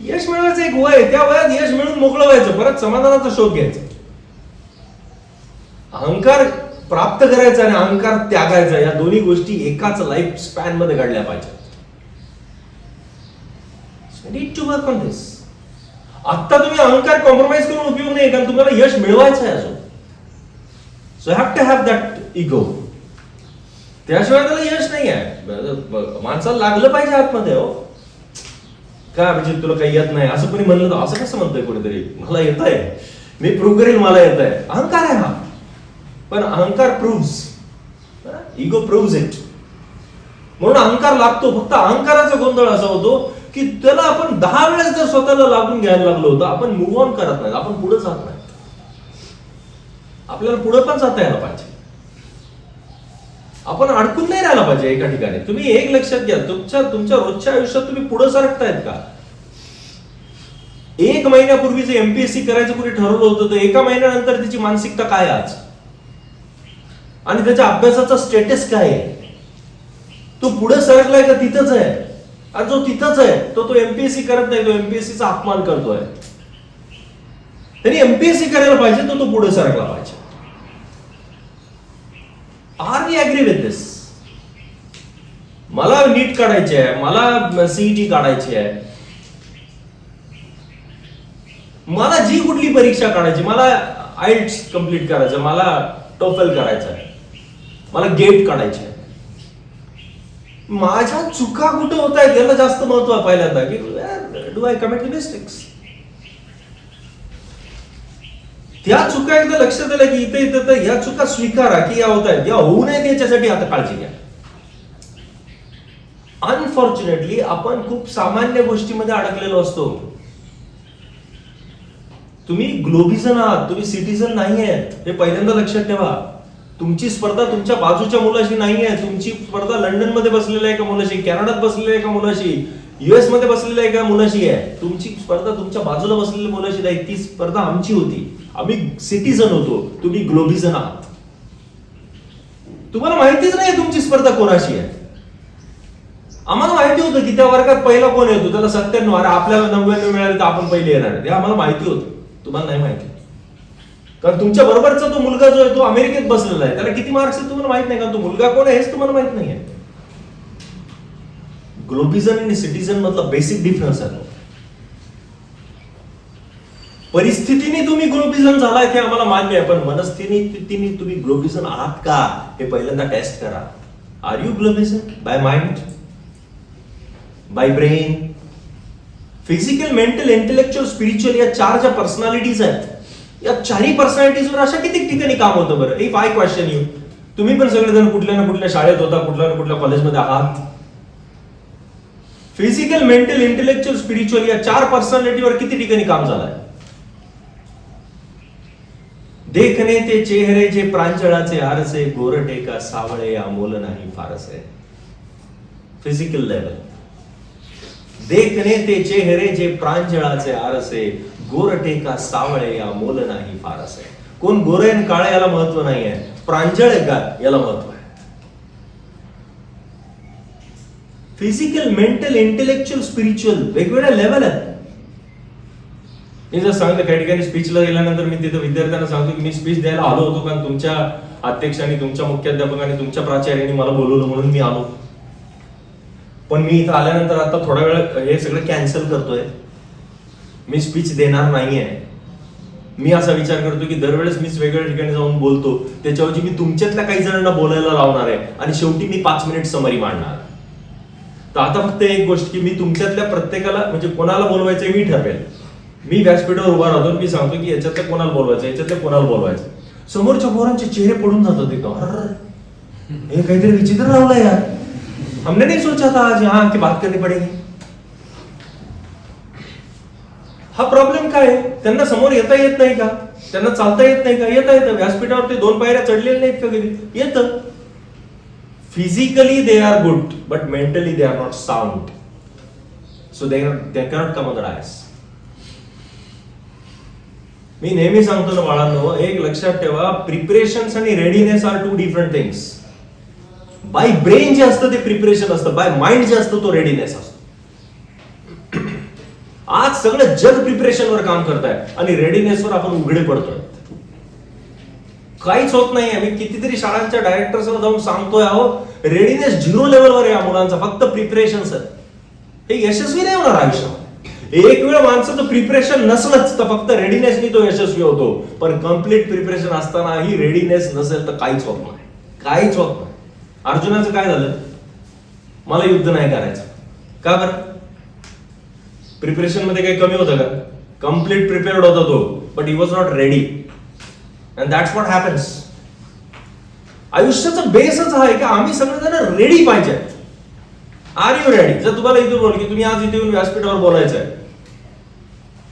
यश मिळवायचं एक वय, त्या वयात यश मिळून मोकळं व्हायचं, परत समाधानाचा शोध घ्यायचा. अहंकार प्राप्त करायचा आणि अहंकार त्यागायचा, या दोन्ही गोष्टी एकाच लाईफ स्पॅन मध्ये घडल्या पाहिजेत. नीड टू वर्क ऑन दिस. आता तुम्ही अहंकार कॉम्प्रोमाइज करून उपयोग नाही, कारण तुम्हाला यश मिळवायचं आहे अजून. So have to have that ego. त्याशिवाय त्याला यश नाही आहे. माणसाला लागलं पाहिजे आतमध्ये. हो काय म्हणजे तुला काही येत नाही असं कोणी म्हणलं तर असं कसं म्हणतंय कोणीतरी, मला येत आहे, मी प्रूव्ह करेल मला येत आहे. अहंकार आहे हा, पण अहंकार प्रूव्हज, इगो प्रूव्हज इट. म्हणून अहंकार लागतो. फक्त अहंकाराचा गोंधळ असा होतो की त्याला आपण 10 वेळेस जर स्वतःला लागून घ्यायला लागलो होतं, आपण मूव्ह ऑन करत नाही, आपण पुढे जात नाही. आपल्याला पुढे पण जाता यायला पाहिजे. आपण अडकून नाही राहायला पाहिजे एका ठिकाणी. तुम्ही एक लक्षात घ्या, तुमच्या रोजच्या आयुष्यात तुम्ही पुढे सरकतायत का? 1 महिन्यापूर्वीच एमपीएससी करायचं कुणी ठरवलं होतं, तर 1 महिन्यानंतर त्याची मानसिकता काय आज, आणि त्याच्या अभ्यासाचा स्टेटस काय आहे? तो पुढे सरकलाय का तिथंच आहे? आणि जो तिथंच आहे तो एमपीएससी करत नाही, तो एमपीएससीचा अपमान करतोय. त्यांनी एमपीएससी करायला पाहिजे, तो पुढे सरकला पाहिजे. आर वी अग्री विथ दिस? मला नीट काढायची आहे, मला सीईटी काढायची आहे, मला जी कुठली परीक्षा काढायची, मला आयल्ट्स कंप्लीट करायचं, मला टोफल करायचं आहे, मला गेट काढायचे आहे. माझ्या चुका कुठे होत आहेत याला जास्त महत्व आहे पहिल्यांदा, की do I commit the mistakes. त्या चुका एकदा लक्षात आल्या की इथे तर या चुका स्वीकारा की या होत आहेत, या होऊ नयेत याच्यासाठी आता काळजी घ्या. अनफॉर्च्युनेटली आपण खूप सामान्य गोष्टीमध्ये अडकलेलो असतो. तुम्ही ग्लोबिझन आहात, तुम्ही सिटीझन नाही आहेत, हे पहिल्यांदा लक्षात ठेवा. तुमची स्पर्धा तुमच्या बाजूच्या मुलाशी नाही आहे. तुमची स्पर्धा लंडन मध्ये बसलेल्या एका मुलाशी, कॅनडात बसलेल्या एका मुलाशी, युएस मध्ये बसलेल्या एका मुलाशी आहे. तुमची स्पर्धा तुमच्या बाजूला बसलेल्या मुलाशी नाही. ती स्पर्धा आमची होती. आम्ही सिटीझन होतो, तुम्ही ग्लोबिझन आहात. तुम्हाला माहितीच नाही तुमची स्पर्धा कोणाशी आहे. आम्हाला माहिती होतं की त्या वर्गात पहिला कोण येतो, त्याला 97, अरे आपल्याला 99 मिळाले तर आपण पहिले येणार आहे. हे आम्हाला माहिती होतं, तुम्हाला नाही माहिती. कारण तुमच्या बरोबरचा तो मुलगा जो आहे तो अमेरिकेत बसलेला आहे, त्याला किती मार्क्स आहेत तुम्हाला माहित नाही, कारण तो मुलगा कोण आहे हेच तुम्हाला माहित नाही आहे. ग्लोबिझन आणि सिटीझन मधला बेसिक डिफरन्स आहे. परिस्थितीने तुम्ही ग्लोबिझन झालाय हे आम्हाला मान्य आहे, पण मनस्थितीने तुम्ही ग्लोबिझन आहात का हे पहिल्यांदा टेस्ट करा. आर यू ग्लोबिझन by mind, by brain, physical, mental, intellectual, spiritual, या 4 ज्या पर्सनॅलिटीज आहेत, या 4ही पर्सनॅलिटीजवर अशा किती ठिकाणी काम होतं बरं? इफ आय क्वेश्चन यू, तुम्ही पण सगळेजण कुठल्या ना कुठल्या शाळेत होता, कुठल्या ना कुठल्या कॉलेजमध्ये आहात. फिजिकल, मेंटल, इंटेलेक्च्युअल, स्पिरिच्युअल या 4 पर्सनॅलिटीवर किती ठिकाणी काम झालंय? देखणे ते चेहरे जे प्रांजळाचे आरसे, गोरटे का सावळे अमोल नाही फारसे. Physical level. देखणे ते चेहरे जे प्रांजळाचे आरसे, गोरटे का सावळे अमोल नाही फारसे. कोण गोरे आणि काळे याला महत्व नाहीये, प्रांजळ आहे का याला महत्व आहे. फिजिकल, मेंटल, इंटेलेक्च्युअल, स्पिरिच्युअल वेगवेगळ्या लेवल आहेत. मी जर सांगितलं काही ठिकाणी स्पीचला गेल्यानंतर मी तिथे विद्यार्थ्यांना सांगतो की मी स्पीच द्यायला आलो होतो, कारण तुमच्या अध्यक्षांनी, तुमच्या मुख्याध्यापकांनी, तुमच्या प्राचार्यांनी मला बोलवलं म्हणून मी आलो. पण मी इथं आल्यानंतर आता थोडा वेळ हे सगळं कॅन्सल करतोय, मी स्पीच देणार नाहीये. मी असा विचार करतो की दरवेळेस मीच वेगवेगळ्या ठिकाणी जाऊन बोलतो, त्याच्याऐवजी मी तुमच्यातल्या काही जणांना बोलायला लावणार आहे आणि शेवटी मी 5 मिनिट समरी मांडणार. तर आता फक्त एक गोष्ट की मी तुमच्यातल्या प्रत्येकाला, म्हणजे कोणाला बोलवायचं मी ठरवेल. मी व्यासपीठावर उभा राहतो, मी सांगतो की याच्यातल्या कोणाला बोलवायचं, याच्यातल्या कोणाला बोलवायचं. समोरच्या पोरांचे चेहरे पडून जातात एकदम, हे काहीतरी विचित्र लावलंय यार, हमने नहीं सोचा था आज यहाँ की बात करनी पडेगी. हा प्रॉब्लेम काय आहे? त्यांना समोर येता येत नाही का? त्यांना चालता येत नाही का? येतं. व्यासपीठावर ते 2 पायऱ्या चढलेले नाहीत का कधी? येतं. Physically they are good, but mentally they are not sound. So they cannot come on the dais. मी नेहमी सांगतो ना बाळांनो, एक लक्षात ठेवा, प्रिपरेशन्स आणि readiness are 2 different things. By brain जे असतं ते प्रिपरेशन असतं, बाय माइंड जे असतं तो रेडीनेस असतो. आज सगळं जग प्रिपरेशनवर काम करत आहे आणि रेडीनेसवर आपण उघडे पडतोय. काहीच होत नाहीये. मी कितीतरी शाळांच्या डायरेक्टर्सला जाऊन सांगतोय, अहो रेडीनेस 0 लेवलवर आहे या मुलांचा, फक्त प्रिपरेशन सर. हे यशस्वी नाही होणार आयुष्यामध्ये. एक वेळ माणसाचं प्रिपरेशन नसलंच तर फक्त रेडीनेसनी तो यशस्वी होतो, पण कम्प्लीट प्रिपरेशन असतानाही रेडीनेस नसेल तर काहीच होत नाही, काहीच होत नाही. अर्जुनाचं काय झालं? मला युद्ध नाही करायचं. का बरं? प्रिपरेशन मध्ये काही कमी होतं का? कम्प्लीट प्रिपेअर्ड होता तो, but he was not ready. And that's what happens. आयुष्याचा बेसच हा आहे की आम्ही सगळेजण रेडी पाहिजे. Are you ready? जर तुम्हाला इथून बोल की तुम्ही आज इथे येऊन व्यासपीठावर बोलायचं आहे,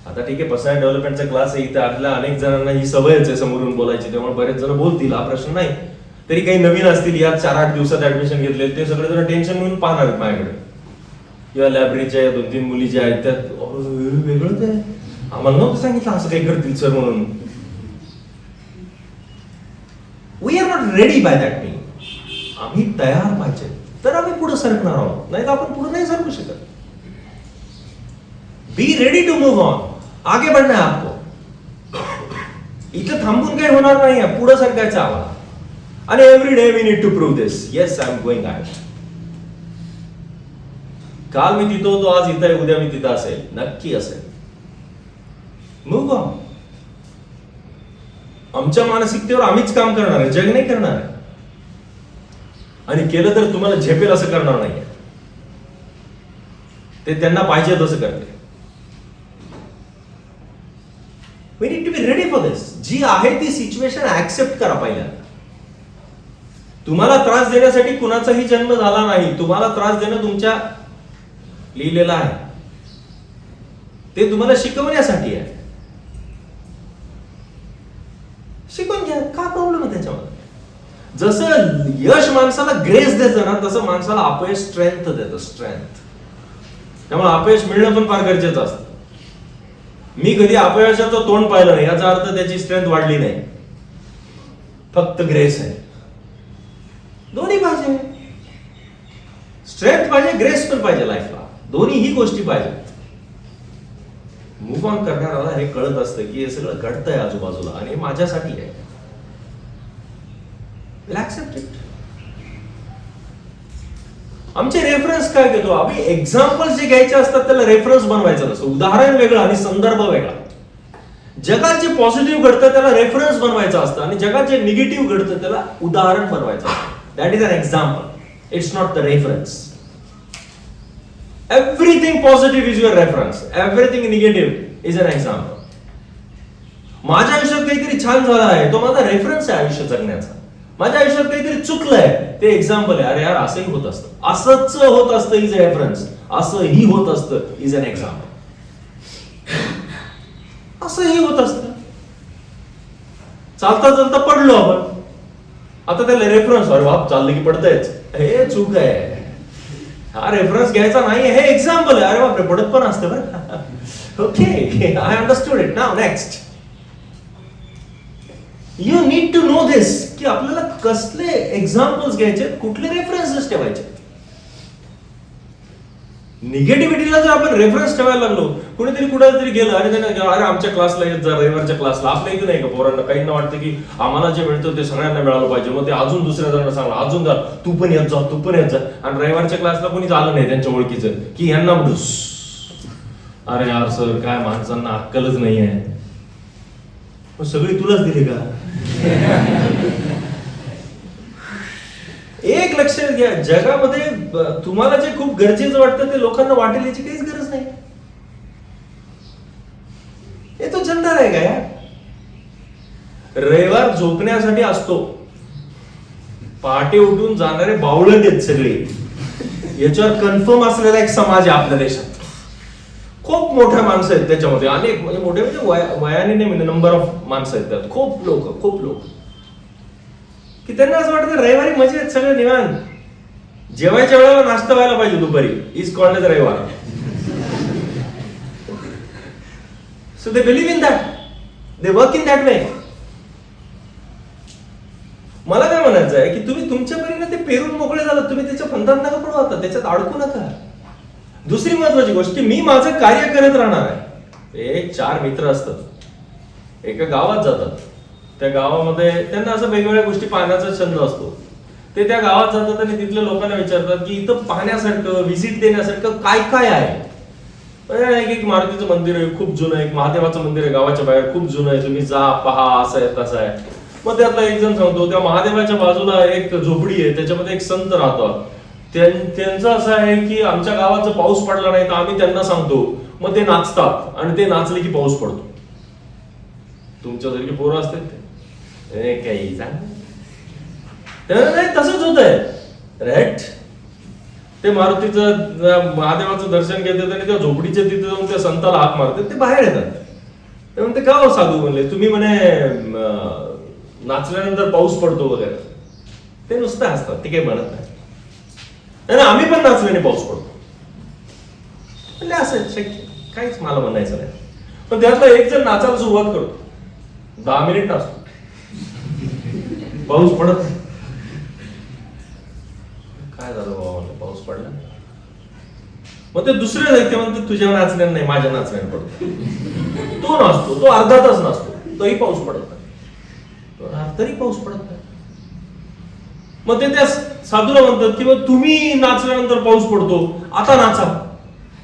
आता ठीक आहे, पर्सनॅलिटी डेव्हलपमेंटचा क्लास आहे, इथे आपल्या अनेक जणांना ही सवयच आहे समोरून बोलायची, त्यामुळे बरेच जण बोलतील, हा प्रश्न नाही. तरी काही नवीन असतील, या 4-8 दिवसात ऍडमिशन घेतले, ते सगळेजण टेन्शन घेऊन पाहणार आहेत माझ्याकडे, किंवा लायब्ररीच्या 2-3 मुली ज्या आहेत त्यात वेगळंच आहे, आम्हाला नव्हतं सांगितलं असं काही करतील सर म्हणून. We are not ready by that mean. आम्ही तयार पाहिजे तर आम्ही पुढे सरकणार आहोत, नाही तर आपण पुढे नाही सरकू शकत. Be ready to move on. आगे बढ़ना है आपको. इथं थांबून काही होणार नाही, पुढे सरकायचं आम्हाला. आणि every day we need to prove this. Yes, I am going ahead. काल मी तिथं होतो, आज इथं आहे, उद्या मी तिथं असेल, नक्की असेल. Move on. आमच्या मानसिकतेवर आम्हीच काम करणार आहे, जग नाही करणार आहे. आणि केलं तर तुम्हाला झेपेल असं करणार नाहीये, ते त्यांना पाहिजे तसं करते. We need to be ready for this. जी आहे ती सिच्युएशन ऍक्सेप्ट करा पहिल्यांदा. तुम्हाला त्रास देण्यासाठी कुणाचाही जन्म झाला नाही. तुम्हाला त्रास देणं तुमच्या लिहिलेलं आहे, ते तुम्हाला शिकवण्यासाठी आहे. शिकून घ्या, काय प्रॉब्लेम आहे त्याच्यामध्ये. जसं यश माणसाला ग्रेस देतं ना, तसं माणसाला अपयश स्ट्रेंथ देतं, स्ट्रेंथ. त्यामुळे अपयश मिळणं पण फार गरजेचं असतं. मी कधी अपयशाचं तोंड पाहिलं नाही, याचा अर्थ त्याची स्ट्रेंथ वाढली नाही, फक्त ग्रेस आहे. दोन्ही पाहिजे, स्ट्रेंथ पाहिजे, ग्रेस पण पाहिजे लाईफला. दोन्ही ही गोष्टी पाहिजे. मूव्ह ऑन करणाऱ्याला हे कळत असतं की हे सगळं घडतंय आजूबाजूला आणि माझ्यासाठी आहे. Accept it. आमचे रेफरन्स काय घेतो आम्ही? एक्झाम्पल जे घ्यायचे असतात त्याला रेफरन्स बनवायचं नसतं. उदाहरण वेगळं आणि संदर्भ वेगळा. जगात जे पॉझिटिव्ह घडतं त्याला रेफरन्स बनवायचं असतं आणि जगात जे निगेटिव्ह घडतं त्याला उदाहरण बनवायचं असतं. That is an example. It's not the reference. Everything positive is your reference, everything negative is an example. माझ्या आयुष्यात काहीतरी छान झालं आहे, तो माझा रेफरन्स आहे आयुष्य जगण्याचा. माझ्या आयुष्यात काहीतरी चुकलंय, ते एक्झाम्पल आहे. अरे यार, असंही होत असतं, असंच होत असतं इज अ रेफरन्स, असंही होत असतं इज अन एक्झाम्पल. असंही होत असतं. चालता चालता पडलो आपण, आता त्याला रेफरन्स, अरे बाप चाललं की पडतंयच, हे चूक आहे, हा रेफरन्स घ्यायचा नाही, हे एक्झाम्पल आहे. अरे बापरे, पडत पण असतं बरं. Okay, I understood it. Now next, you need to know this की आपल्याला कसले एक्झाम्पल्स घ्यायचे, कुठले रेफरन्सेस ठेवायचे. निगेटिव्हिटीला जर आपण रेफरन्स ठेवायला लागलो, कुणीतरी कुठेतरी गेलं आणि त्याने अरे आमच्या क्लासला येत जा, रविवारच्या क्लासला. आपल्या इथे नाही का पोरांना काहींना वाटतं की आम्हाला जे मिळतं ते सगळ्यांना मिळालं पाहिजे, मग ते अजून दुसऱ्या जणांना सांगा, अजून जा, तू पण येत जा, तू पण येत जा. आणि रविवारच्या क्लासला कोणीच आलं नाही त्यांच्या ओळखीचं की यांना म्हणूस. अरे यार सर, काय माणसांना अक्कलच नाही आहे. मग सगळी तुलाच दिली का? एक लक्षात घ्या, जगामध्ये तुम्हाला जे खूप गरजेचं वाटतं ते लोकांना वाटेल याची काहीच गरज नाही. हे तो जनरल आहे का यार? रविवार झोपण्यासाठी असतो. पहाटे उठून जाणारे बावळट आहेत सगळे. याच्यावर कन्फर्म असलेला एक समाज आहे आपल्या देशात. खूप मोठ्या माणसं आहेत त्याच्यामध्ये, अनेक म्हणजे मोठे म्हणजे वयाने नाही म्हणजे नंबर ऑफ माणसं आहेत त्यात. खूप लोक की त्यांना असं वाटतं रविवारी मजेत सगळे निवांत, जेवायच्या वेळेला नाश्ता व्हायला पाहिजे दुपारी, इज कॉल्ड एज रविवार. So they believe in that, they work in that way. मला काय म्हणायचं आहे की तुम्ही तुमच्या परीने ते पेरून मोकळे झालात, तुम्ही त्याच्या फंदात नका पडू, आता त्याच्यात अडकू नका. दुसरी महत्वाची गोष्ट, मी माझं कार्य करत राहणार आहे. एक 4 मित्र असतात, एका गावात जातात, त्या गावामध्ये त्यांना असं वेगवेगळ्या गोष्टी पाहण्याचा छंद असतो. ते त्या गावात जातात आणि तिथल्या लोकांना विचारतात की इथं पाहण्यासारखं, व्हिजिट देण्यासारखं काय काय आहे. एक मारुतीचं मंदिर आहे खूप जुनं आहे, एक महादेवाचं मंदिर आहे गावाच्या बाहेर खूप जुनं आहे, तुम्ही जा पहा, असं आहे तसं आहे. मग त्यातला एक जण सांगतो त्या महादेवाच्या बाजूला एक झोपडी आहे, त्याच्यामध्ये एक संत राहतात, त्यांचं असं आहे की आमच्या गावात जर पाऊस पडला नाही तर आम्ही त्यांना सांगतो, मग ते नाचतात आणि ते नाचले की पाऊस पडतो. तुमच्यासारखी पोरं असतात ते काही सांग नाही, तसंच होत आहे राईट. ते मारुतीचं महादेवाचं दर्शन घेतात आणि त्या झोपडीच्या तिथे जाऊन त्या संताला हाक मारतात, ते बाहेर येतात. ते म्हणते का हो साधू म्हणले, तुम्ही म्हणे नाचल्यानंतर पाऊस पडतो वगैरे. ते नुसतं असतात, ते काही म्हणत नाही. आम्ही पण नाचल्याने पाऊस पडतो म्हणजे असं शक्य काहीच मला म्हणायचं नाही. पण त्यातला एक जण नाचायला सुरुवात करतो, 10 मिनिट नाचतो, पाऊस पडत नाही. काय झालं बाबा म्हणलं, पाऊस पडला. मग ते दुसरे ते म्हणते तुझ्या नाचण्याने नाही माझ्या नाचण्याने पडतो. तो नाचतो, तो अर्धा तास नाचतो, तरी पाऊस पडत नाही, तरी पाऊस पडत नाही. मग ते त्या साधूला म्हणतात की मग तुम्ही नाचल्यानंतर पाऊस पडतो, आता नाचा.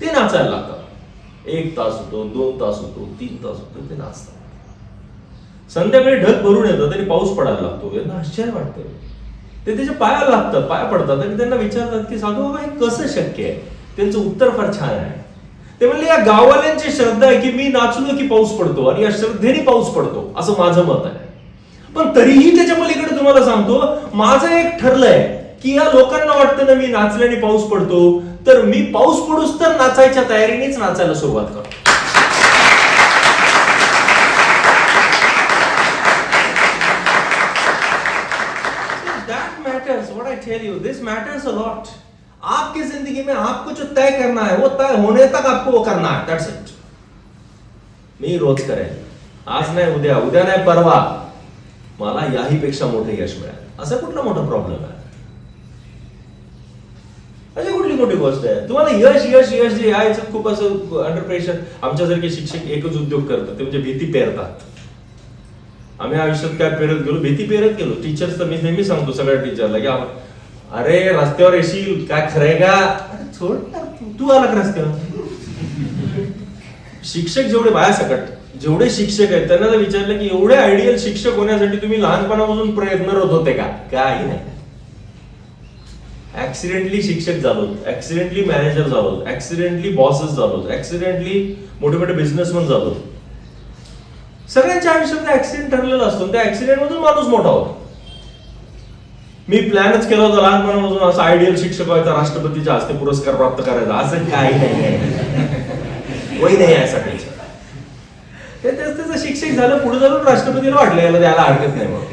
ते नाचायला लागतात. 1 तास होतो, 2 तास होतो, 3 तास होतो, ते नाचतात. संध्याकाळी ढग भरून येतात आणि पाऊस पडायला लागतो. यांना आश्चर्य वाटतं. ते त्याच्या पायाला लागतात, पाया पडतात आणि त्यांना विचारतात की साधू बाबा हे कसं शक्य आहे. त्यांचं उत्तर फार छान आहे. ते म्हणले या गाववाल्यांची श्रद्धा आहे की मी नाचलो की पाऊस पडतो आणि या श्रद्धेने पाऊस पडतो, असं माझं मत आहे. पण तरीही त्याच्या पलीकडे तुम्हाला सांगतो, माझं एक ठरलंय की या लोकांना वाटतं ना मी नाचल्याने पाऊस पडतो, तर मी पाऊस पडूच तर नाचायच्या तयारीनेच नाचायला सुरुवात करतो. What I tell you, this matters a lot. आपकी जिंदगी में आपको जो तय करना है वो तय होने तक आपको वो करना है. That's it. मी रोज करेन, आज नाही उद्या, उद्या नाही परवा, मला याही पेक्षा मोठे यश मिळेल. असं कुठला मोठा प्रॉब्लेम आहे? अशी कुठली मोठी गोष्ट आहे? तुम्हाला यश यश यश जे यायचं खूप असं अंडर प्रेशर. आमच्यासारखे शिक्षक एकच उद्योग करतात, ते म्हणजे भीती पेरतात. आम्ही आयुष्यात काय पेरत गेलो, भीती पेरत गेलो. टीचर्स तर मी नेहमी सांगतो सगळ्या टीचरला की अरे रस्त्यावर येशील काय खरंय का, सोड तू आला का रस्त्यावर. शिक्षक जेवढे बायासकट जेवढे शिक्षक आहेत त्यांना जर विचारलं की एवढे आयडियल शिक्षक होण्यासाठी तुम्ही लहानपणापासून प्रयत्नरत होते का, काही नाही. ऍक्सिडेंटली शिक्षक झालो, ऍक्सिडेंटली मॅनेजर झालो, ऍक्सिडेंटली बॉसेस झालो, ऍक्सिडेंटली मोठे मोठे बिझनेसमॅन झालो. सगळ्यांच्या आयुष्यात ऍक्सिडेंट ठरलेला असतो, त्या ऍक्सिडेंट मधून माणूस मोठा होतो. मी प्लॅनच केला होता लहानपणापासून असं आयडियल शिक्षक व्हायचा, राष्ट्रपतीच्या हस्ते पुरस्कार प्राप्त करायचा, असं काही नाही. वय नाही यासाठी त्याचं शिक्षक झालं, पुढे जाऊन राष्ट्रपतीला वाटलं याला द्यायला हरकत नाही. मग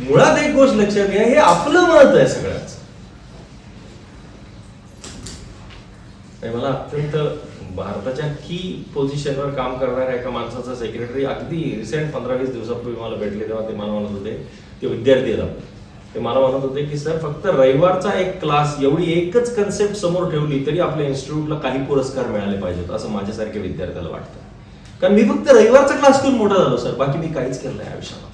मुळात एक गोष्ट लक्षात घ्या, हे आपलं मत आहे सगळ्याच. मला अत्यंत भारताच्या की पोझिशनवर काम करणाऱ्या एका माणसाचा सेक्रेटरी अगदी रिसेंट 15-20 दिवसापूर्वी मला भेटले, तेव्हा ते मला म्हणत होते, ते विद्यार्थी आहेत, ते मला म्हणत होते की सर फक्त रविवारचा एक क्लास एवढी एकच कन्सेप्ट समोर ठेवली तरी आपल्या इन्स्टिट्यूटला काही पुरस्कार मिळाले पाहिजेत असं माझ्यासारख्या विद्यार्थ्याला वाटतं. कारण मी फक्त रविवारचा क्लास करून मोठा झालो सर, बाकी मी काहीच केलं नाही आयुष्यामध्ये.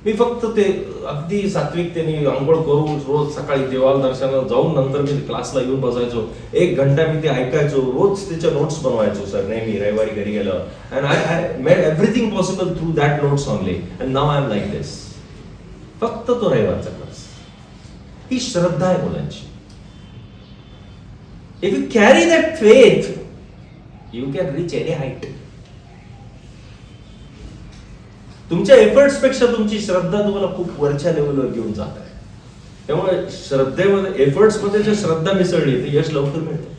मी फक्त ते अगदी सात्विकतेने आंघोळ करून रोज सकाळी देवाल दर्शनाला जाऊन नंतर मी क्लासला येऊन बसायचो, 1 घंटा मी ते ऐकायचो, रोज त्याच्या नोट्स बनवायचो सर नेहमी रविवारी घरी गेलं. And I made everything possible through that notes only, and now I am like this. फक्त तो रविवारचा क्लास. ही श्रद्धा आहे मुलांची. If you carry that faith you can reach any height. तुमच्या एफर्ट्स पेक्षा तुमची श्रद्धा तुम्हाला खूप वरच्या लेवलवर घेऊन जात आहे. त्यामुळे श्रद्धेमध्ये, एफर्ट्स मध्ये जर श्रद्धा मिसळली तर यश लवकर मिळतं.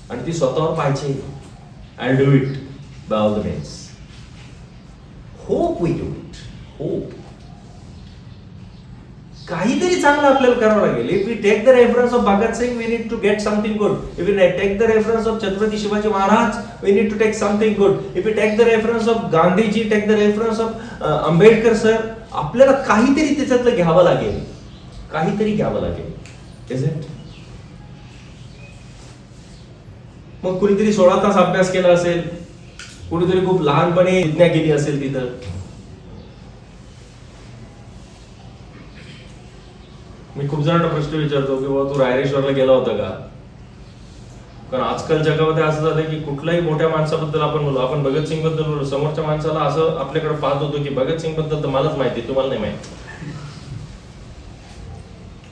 आणि ती स्वतःवर पाहिजे. I do it by all the means. Hope we do it. Hope. काहीतरी चांगलं आपल्याला करावं लागेल. If we take the reference of Bhagat Singh we need to get something good. If we take the reference of Chhatrapati Shivaji Maharaj we need to take something good. If we take the reference of Gandhiji, take the reference of Ambedkar sir, आपल्याला काहीतरी त्याच्यातलं घ्यावं लागेल. काहीतरी घ्यावं लागेल. Is it? मग कुणीतरी 16 तास अभ्यास केला असेल, कोणीतरी खूप लहानपणी विज्ञा केली असेल तिथं. मी खूप जणांना प्रश्न विचारतो की बाबा तू रायरेश्वरला गेला होता का? कारण आजकाल जगामध्ये असं झालं की कुठल्याही मोठ्या माणसाबद्दल आपण बोलू, आपण भगतसिंग बद्दल बोलू, समोरच्या माणसाला असं आपल्याकडे पाहत होतो की भगतसिंग बद्दल तर मलाच माहिती, तुम्हाला नाही माहिती.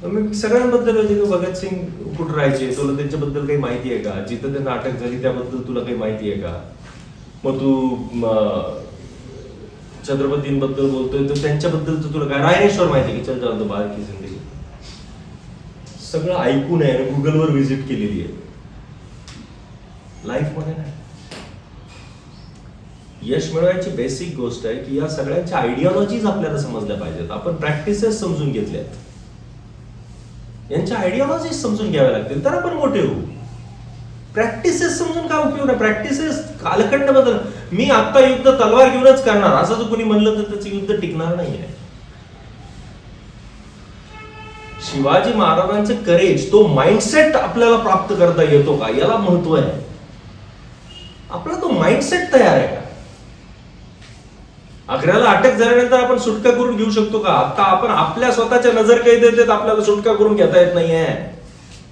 मी सगळ्यांबद्दल होते की भगतसिंग कुठं राहायचे, तुला त्यांच्याबद्दल काही माहिती आहे का? जिथं त्यांना अटक झाली त्याबद्दल तुला काही माहिती आहे का? मग तू छत्रपतींबद्दल बोलतोय तर त्यांच्याबद्दल तर तुला काय रायरेश्वर माहिती की चल जाऊ बाहेर की जिंदगी. सगळं ऐकून आहे आणि गुगलवर व्हिजिट केलेली आहे. लाईफ मध्ये नाही. यश मिळवायची बेसिक गोष्ट आहे की या सगळ्यांच्या आयडिओलॉजीज आपल्याला समजल्या पाहिजेत. आपण प्रॅक्टिसेस समजून घेतल्यात, यांच्या आयडिओलॉजीज समजून घ्याव्या लागतील तर आपण मोठे होऊ. प्रॅक्टिसेस समजून काय उपयोग नाही. प्रॅक्टिसेस कालखंड बदल. मी आता युद्ध तलवार घेऊनच करणार असं जर कोणी म्हणलं तर त्याचं युद्ध टिकणार नाहीये. शिवाजी महाराजांचे करेज, तो माइंडसेट आपल्याला प्राप्त करता येतो का याला महत्व आहे. आपला तो माइंडसेट तयार आहे का? आग्र्याला अटक झाल्यानंतर आपण सुटका करून घेऊ शकतो का? आता आपण आपल्या स्वतःच्या नजर कैद देत आपल्याला सुटका करून घेता येत नाहीये.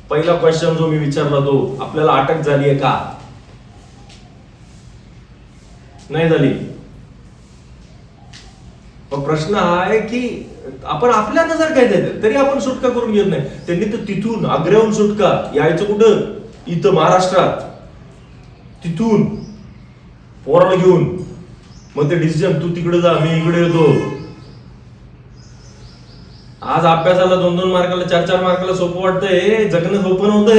पहिला क्वेश्चन जो मी विचारला तो, आपल्याला अटक झाली आहे का? नाही झाली. प्रश्न हा आहे की आपण आपल्या नजर काय देत तरी आपण सुटका करून घेत नाही. त्यांनी तर तिथून आग्र्याहून सुटका यायचं कुठं? इथं महाराष्ट्रात. तिथून पोराला घेऊन मग ते डिसिजन, तू तिकडे जा मी इकडे येतो. आज अभ्यासाला 2-2 मार्काला 4-4 मार्काला सोपं वाटतंय, जगणं सोपं नव्हतं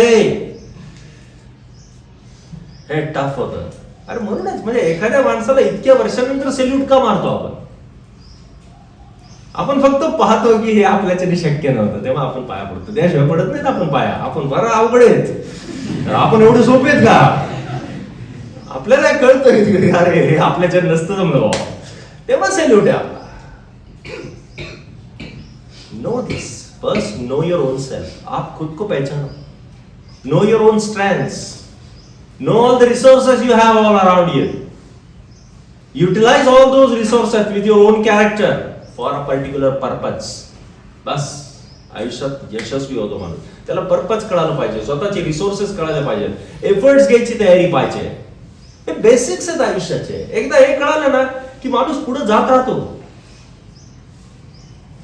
हे टफ होतं. अरे म्हणूनच म्हणजे एखाद्या माणसाला इतक्या वर्षानंतर सेल्यूट का मारतो आपण? आपण फक्त पाहतो की हे आपल्याच्याने शक्य नव्हतं तेव्हा आपण पाया पडतो. त्याशिवाय पडत नाहीत आपण पाया. आपण बरं अवघड आहेत, आपण एवढे सोपे आहेत का? आपल्याला कळतं अरे हे आपल्याच्या नसतं जमलं बाबा, तेव्हा सेल्यूट आहे आपला. Know this. First know your own self. आप खुद को पहचानो. Know your own strengths. Know all the resources you have all around you. Utilize all those resources with your own character for a particular purpose. बस आयुष्यात यशस्वी होतो माणूस. त्याला पर्पज कळायला पाहिजे, स्वतःचे रिसोर्सेस कळायला पाहिजे, एफर्ट्स घ्यायची तयारी पाहिजे. हे बेसिक्स आहेत आयुष्याचे. एकदा हे कळालं ना की माणूस पुढे जात राहतो.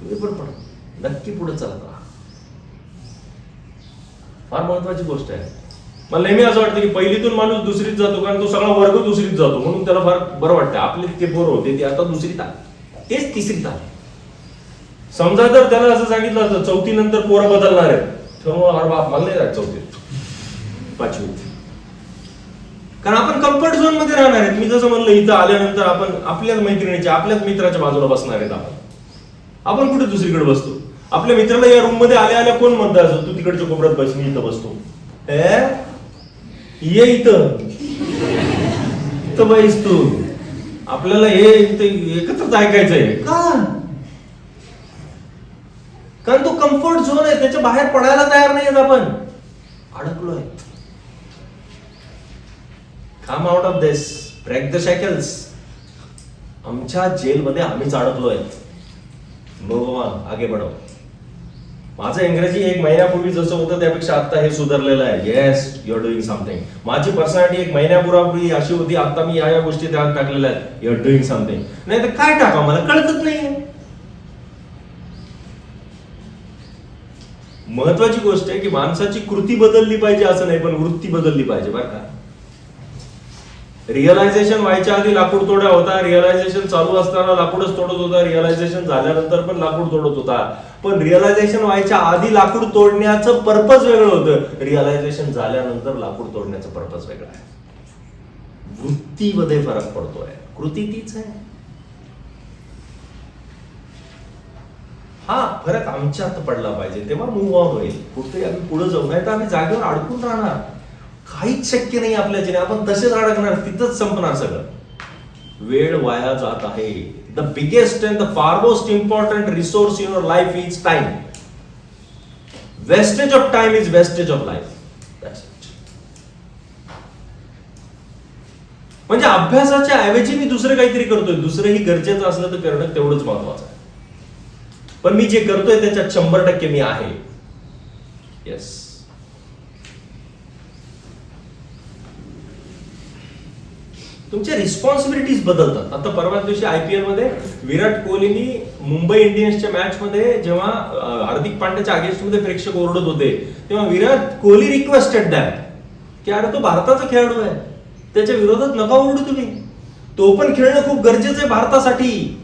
तुम्ही पण नक्की पुढे चालत राहा. फार महत्वाची गोष्ट आहे. मला नेहमी असं वाटतं की पहिलीतून माणूस दुसरीत जातो कारण तो सगळा वर्ग दुसरीत जातो म्हणून त्याला फार बरं वाटतं. आपले ते पोरं होते ते आता दुसरीत आले, तेच तिसरीत आले. समजा जर त्याला असं सांगितलं असतं 4थी नंतर पोरं बदलणार आहेत, तर अरे बाप मला नाही राहत 4थीत 5वीत. कारण आपण कम्फर्ट झोन मध्ये राहणार आहेत. मी जसं म्हणलं इथं आल्यानंतर आपण आपल्याच मैत्रिणीच्या आपल्याच मित्राच्या बाजूला बसणार आहेत. आपण कुठे दुसरीकडे बसतो? आपल्या मित्राला या रूम मध्ये आल्या आल्या कोण म्हणतात असं तू तिकडच्या कोपऱ्यात बस, मी इथं बसतो. ये इथं बैस तू. आपल्याला हे एकत्रच ऐकायचंय का? कारण तो कम्फर्ट झोन आहे, त्याच्या बाहेर पडायला तयार नाहीत. आपण अडकलोय. Come out of this. Break the shackles. आमच्या जेलमध्ये आम्हीच अडकलोय. आगे बढो. माझं इंग्रजी 1 महिन्यापूर्वी जसं होतं त्यापेक्षा आता हे सुधारलेलं आहे. Yes, you are doing something. माझी पर्सनॅलिटी 1 महिन्यापूर्वी अशी होती, आता मी या गोष्टी त्यात टाकलेल्या आहेत. You are doing something. नाही तर काय टाका मला कळतच नाहीये. महत्वाची गोष्ट आहे की माणसाची कृती बदलली पाहिजे असं नाही, पण वृत्ती बदलली पाहिजे बरं का. रिअलायझेशन व्हायच्या आधी लाकूड तोडा होता, रिअलायझेशन चालू असताना लाकूडच तोडत होता, रिअलायझेशन झाल्यानंतर पण लाकूड तोडत होता. पण रिअलायझेशन व्हायच्या आधी लाकूड तोडण्याचं पर्पज वेगळं होतं, रिअलायझेशन झाल्यानंतर लाकूड तोडण्याचं पर्पज वेगळं आहे. वृत्तीमध्ये फरक पडतोय, कृती तीच आहे. हा फरक आमच्यात पडला पाहिजे, तेव्हा मूव्ह ऑन होईल. कुठे आम्ही पुढे जाऊ, नाही तर आम्ही जागेवर अडकून राहणार. काहीच शक्य नाही आपल्याच्याने. आपण तसेच अडकणार, तिथंच संपणार सगळं. वेळ वाया जात आहे. The biggest and the far most important resource in your life is time. Wastage of time is wastage of life. म्हणजे अभ्यासाच्या ऐवजी मी दुसरं काहीतरी करतोय. दुसरंही गरजेचं असलं तर करणं तेवढंच महत्वाचं आहे. पण मी जे करतोय त्याच्यात 100% मी आहे. येस. तुमच्या रिस्पॉन्सिबिलिटीज बदलतात. आता परवा दिवशी IPL मध्ये विराट कोहलीनी मुंबई इंडियन्सच्या मॅच मध्ये जेव्हा हार्दिक पांड्याच्या अगेन्स्ट मध्ये प्रेक्षक ओरडत होते तेव्हा विराट कोहली रिक्वेस्टेड दॅट की अरे तो भारताचा खेळाडू आहे, त्याच्या विरोधात नका ओरडू तुम्ही, तो पण खेळणं खूप गरजेचं आहे भारतासाठी,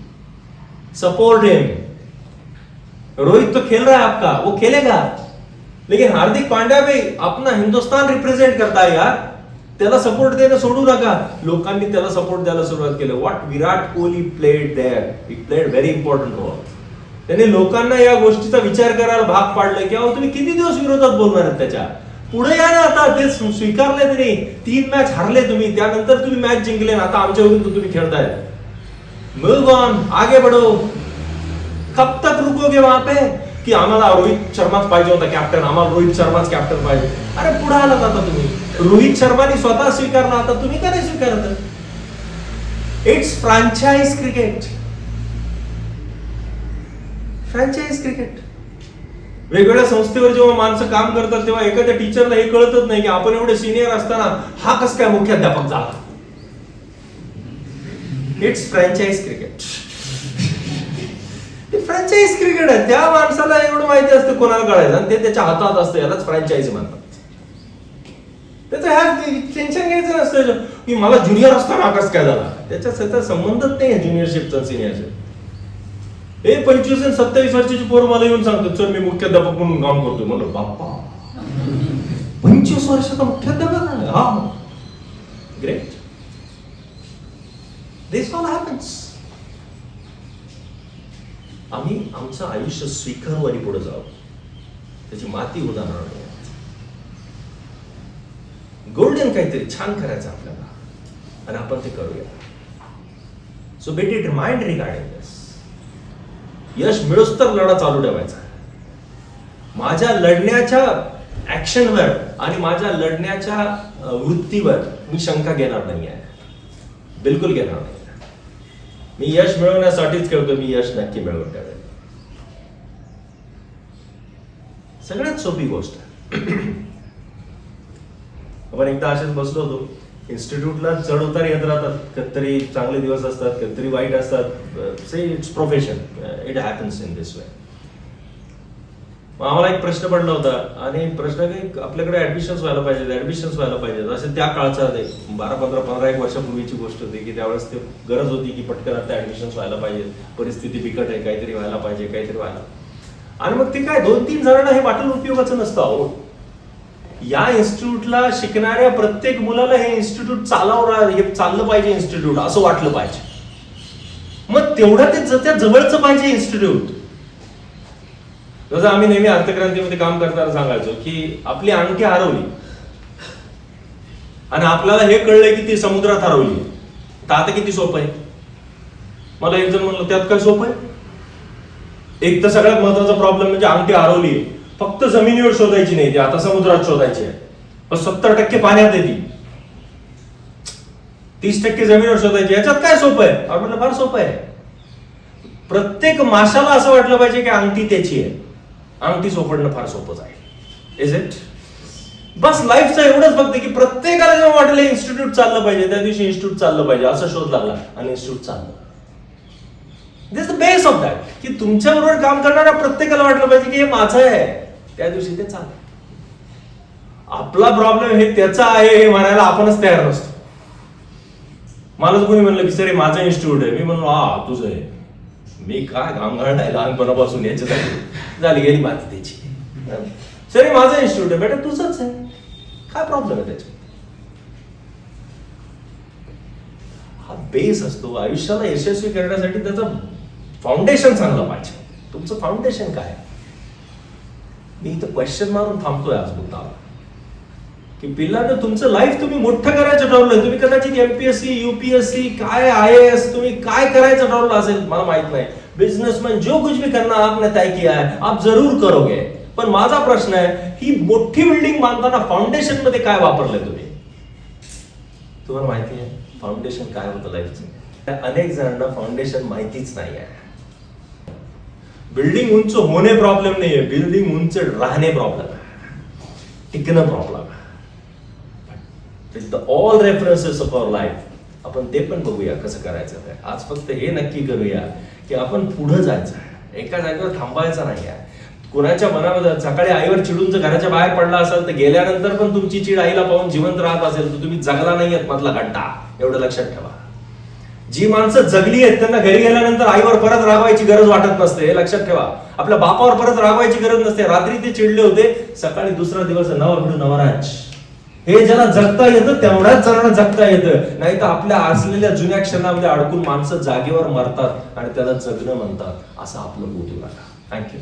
सपोर्ट हिम. रोहित तो खेल रहा है आपका, वो खेलेगा, लेकिन हार्दिक पांड्या भी अपना हिंदुस्तान रिप्रेझेंट करता है यार, त्याला सपोर्ट देणं सोडू नका. लोकांनी त्याला सपोर्ट द्यायला सुरुवात केली. What Virat Kohli played there, he played very important role. त्याने लोकांना या गोष्टीचा विचार करायला भाग पाडलं की अहो तुम्ही किती दिवस विरोधात बोलणार आहेत त्याच्या, पुढे या ना. आता ते स्वीकारले त्यांनी, 3 मॅच हारले तुम्ही, त्यानंतर तुम्ही मॅच जिंकले, आता आमच्या विरुद्ध तुम्ही खेळताय. मूव ऑन, आगे बढ़ो. कब तक रुकोगे वहां पे की आम्हाला रोहित शर्माच पाहिजे होता कॅप्टन, आम्हाला रोहित शर्माच कॅप्टन पाहिजे. अरे पुढे आलात आता तुम्ही. रोहित शर्माने स्वतः स्वीकारला, आता तुम्ही का नाही स्वीकारत? It's franchise cricket. Franchise cricket. वेगवेगळ्या संस्थेवर जेव्हा माणसं काम करतात तेव्हा एखाद्या टीचरला हे कळतच नाही की आपण एवढे सिनियर असताना हा कस काय मुख्याध्यापक झाला. It's franchise cricket. Franchise cricket आहे. त्या माणसाला एवढं माहिती असतं कोणाला कळायचं आणि ते त्याच्या हातात असतं, यालाच फ्रँचाइज म्हणतात. त्याचं ह्या टेन्शन घ्यायचं नसतं की मला ज्युनियर असताना कसं काय झाला, त्याचा संबंधच नाही आहे ज्युनियरशिपचा सिनियरशिप. हे 25 आणि 27 वर्षाची पोरं मला येऊन सांगतो सर मी मुख्याध्यापक म्हणून काम करतोय. म्हणलं बाप्पा 25 वर्षाचा मुख्याध्यापक, हा ग्रेट. दिस ऑल हॅपन्स. आम्ही आमचं आयुष्य स्वीकारू आणि पुढे जाऊ, त्याची माती उदाहरण नाही. गोल्डन काहीतरी छान करायचं आपल्याला आणि आपण ते करूया. सो बी डिटरमाइंड रिगार्डिंग दिस. यश मिळूस तर लढा चालू ठेवायचा. माझ्या लढण्याच्या ऍक्शनवर आणि माझ्या लढण्याच्या वृत्तीवर मी शंका घेणार नाही आहे, बिलकुल घेणार नाही. मी यश मिळवण्यासाठीच खेळतो, मी यश नक्की मिळवून ठेवेल. सगळ्यात सोपी गोष्ट आहे. आपण एकदा असेच बसलो होतो इन्स्टिट्यूटला, चढ उतार येत राहतात, कधीतरी चांगले दिवस असतात, कधीतरी वाईट असतात. Say it's profession, it happens in this way. आम्हाला एक प्रश्न पडला होता आणि प्रश्न की आपल्याकडे ऍडमिशन्स व्हायला पाहिजेत. असे त्या काळचा 12-15-1 वर्षापूर्वीची गोष्ट होती की त्यावेळेस ते गरज होती की पटकन आता ऍडमिशन्स व्हायला पाहिजेत, परिस्थिती बिकट आहे, काहीतरी व्हायला पाहिजे. आणि मग ते काय 2-3 जणांना हे वाटून उपयोगाचं नसतं. अहो या इन्स्टिट्यूटला शिकणाऱ्या प्रत्येक मुलाला हे इन्स्टिट्यूट चाललं पाहिजे, इन्स्टिट्यूट असं वाटलं पाहिजे. मग तेवढं ते त्या जवळचं पाहिजे इन्स्टिट्यूट. जसं आम्ही नेहमी अर्थक्रांतीमध्ये काम करताना सांगायचो की आपली अंगठी हरवली आणि आपल्याला हे कळलंय की ती समुद्रात हरवली, तर आता किती सोपं आहे. मला एक जण म्हणलं त्यात काय सोपं आहे. एक तर सगळ्यात महत्वाचा प्रॉब्लेम म्हणजे अंगठी हरवली, फक्त जमिनीवर शोधायची नाही, ती आता समुद्रात शोधायची आहे. 70% पाण्यात आहे ती, 30% जमिनीवर शोधायची. याच्यात काय सोपं आहे. म्हणलं फार सोपं आहे. प्रत्येक माशाला असं वाटलं पाहिजे की अंगठी त्याची आहे. अंगठी सोपडणं फार सोपंच आहे. Is it. बस लाईफचं एवढंच फक्त की प्रत्येकाला जेव्हा वाटलं इन्स्टिट्यूट चाललं पाहिजे त्या दिवशी इन्स्टिट्यूट चाललं पाहिजे, असा शोध लागला आणि इन्स्टिट्यूट चाललं. दिस द बेस ऑफ दॅट की तुमच्या बरोबर काम करणाऱ्या प्रत्येकाला वाटलं पाहिजे की हे माझं आहे, त्या दिवशी ते चाललं. आपला प्रॉब्लेम हे त्याचा आहे हे म्हणायला आपणच तयार नसतो. मलाच कोणी म्हणलं की सर हे माझं इन्स्टिट्यूट आहे. मी म्हणलो हा तुझं आहे. मी काय घामघाट आहे लहानपणापासून याच्यासाठी, झाली गेली माती त्याची. सर हे माझं इन्स्टिट्यूट आहे. बेटा तुझंच आहे, काय प्रॉब्लेम आहे त्याच्यात. हा बेस असतो. आयुष्याला यशस्वी करण्यासाठी त्याचं फाउंडेशन चांगलं पाहिजे. तुमचं फाउंडेशन काय. मी इथं क्वेश्चन मारून थांबतोय आज मुद्दा की पिल्लांना तुमचं लाईफ तुम्ही मोठं करायचं ठरवलंय. तुम्ही कदाचित MPSC UPSC काय IAS तुम्ही काय करायचं ठरवलं असेल मला माहित नाही. बिझनेसमॅन जो कुछ भी करना आपने तय किया है आप जरूर करोगे. पण माझा प्रश्न आहे ही मोठी बिल्डिंग बांधताना फाउंडेशन मध्ये काय वापरलंय तुम्ही. तुम्हाला माहिती आहे फाउंडेशन काय होतं लाईफचं. अनेक जणांना फाउंडेशन माहितीच नाही आहे. बिल्डिंग उंच होणे प्रॉब्लेम नाहीये, बिल्डिंग उंच राहणे प्रॉब्लेम आहे, टिकणं प्रॉब्लेम आहे. With all references of our life आपण ते पण बघूया कसं करायचं ते. आज फक्त हे नक्की करूया की आपण पुढे जायचं आहे, एका जागेवर थांबायचं नाही आहे. कुणाच्या मनामध्ये सकाळी आईवर चिडून जर घराच्या बाहेर पडला असाल तर गेल्यानंतर पण तुमची चिड आईला पाहून जिवंत राहत असेल तर तुम्ही जगला नाहीयेत मधला घंटा, एवढं लक्षात ठेवा. जी माणसं जगली आहेत त्यांना घरी गेल्यानंतर आईवर परत रागवायची गरज वाटत नसते, हे लक्षात ठेवा. आपल्या बापावर परत रागवायची गरज नसते. रात्री ते चिडले होते, सकाळी दुसरा दिवस नवा भिडू नवराज. हे ज्याला जगता येतं तेवढ्याच जणांना जगता येतं, नाही तर आपल्या असलेल्या जुन्या क्षणामध्ये अडकून माणसं जागेवर मरतात आणि त्याला जगणं म्हणतात. असं आपलं बोलू नका. थँक्यू.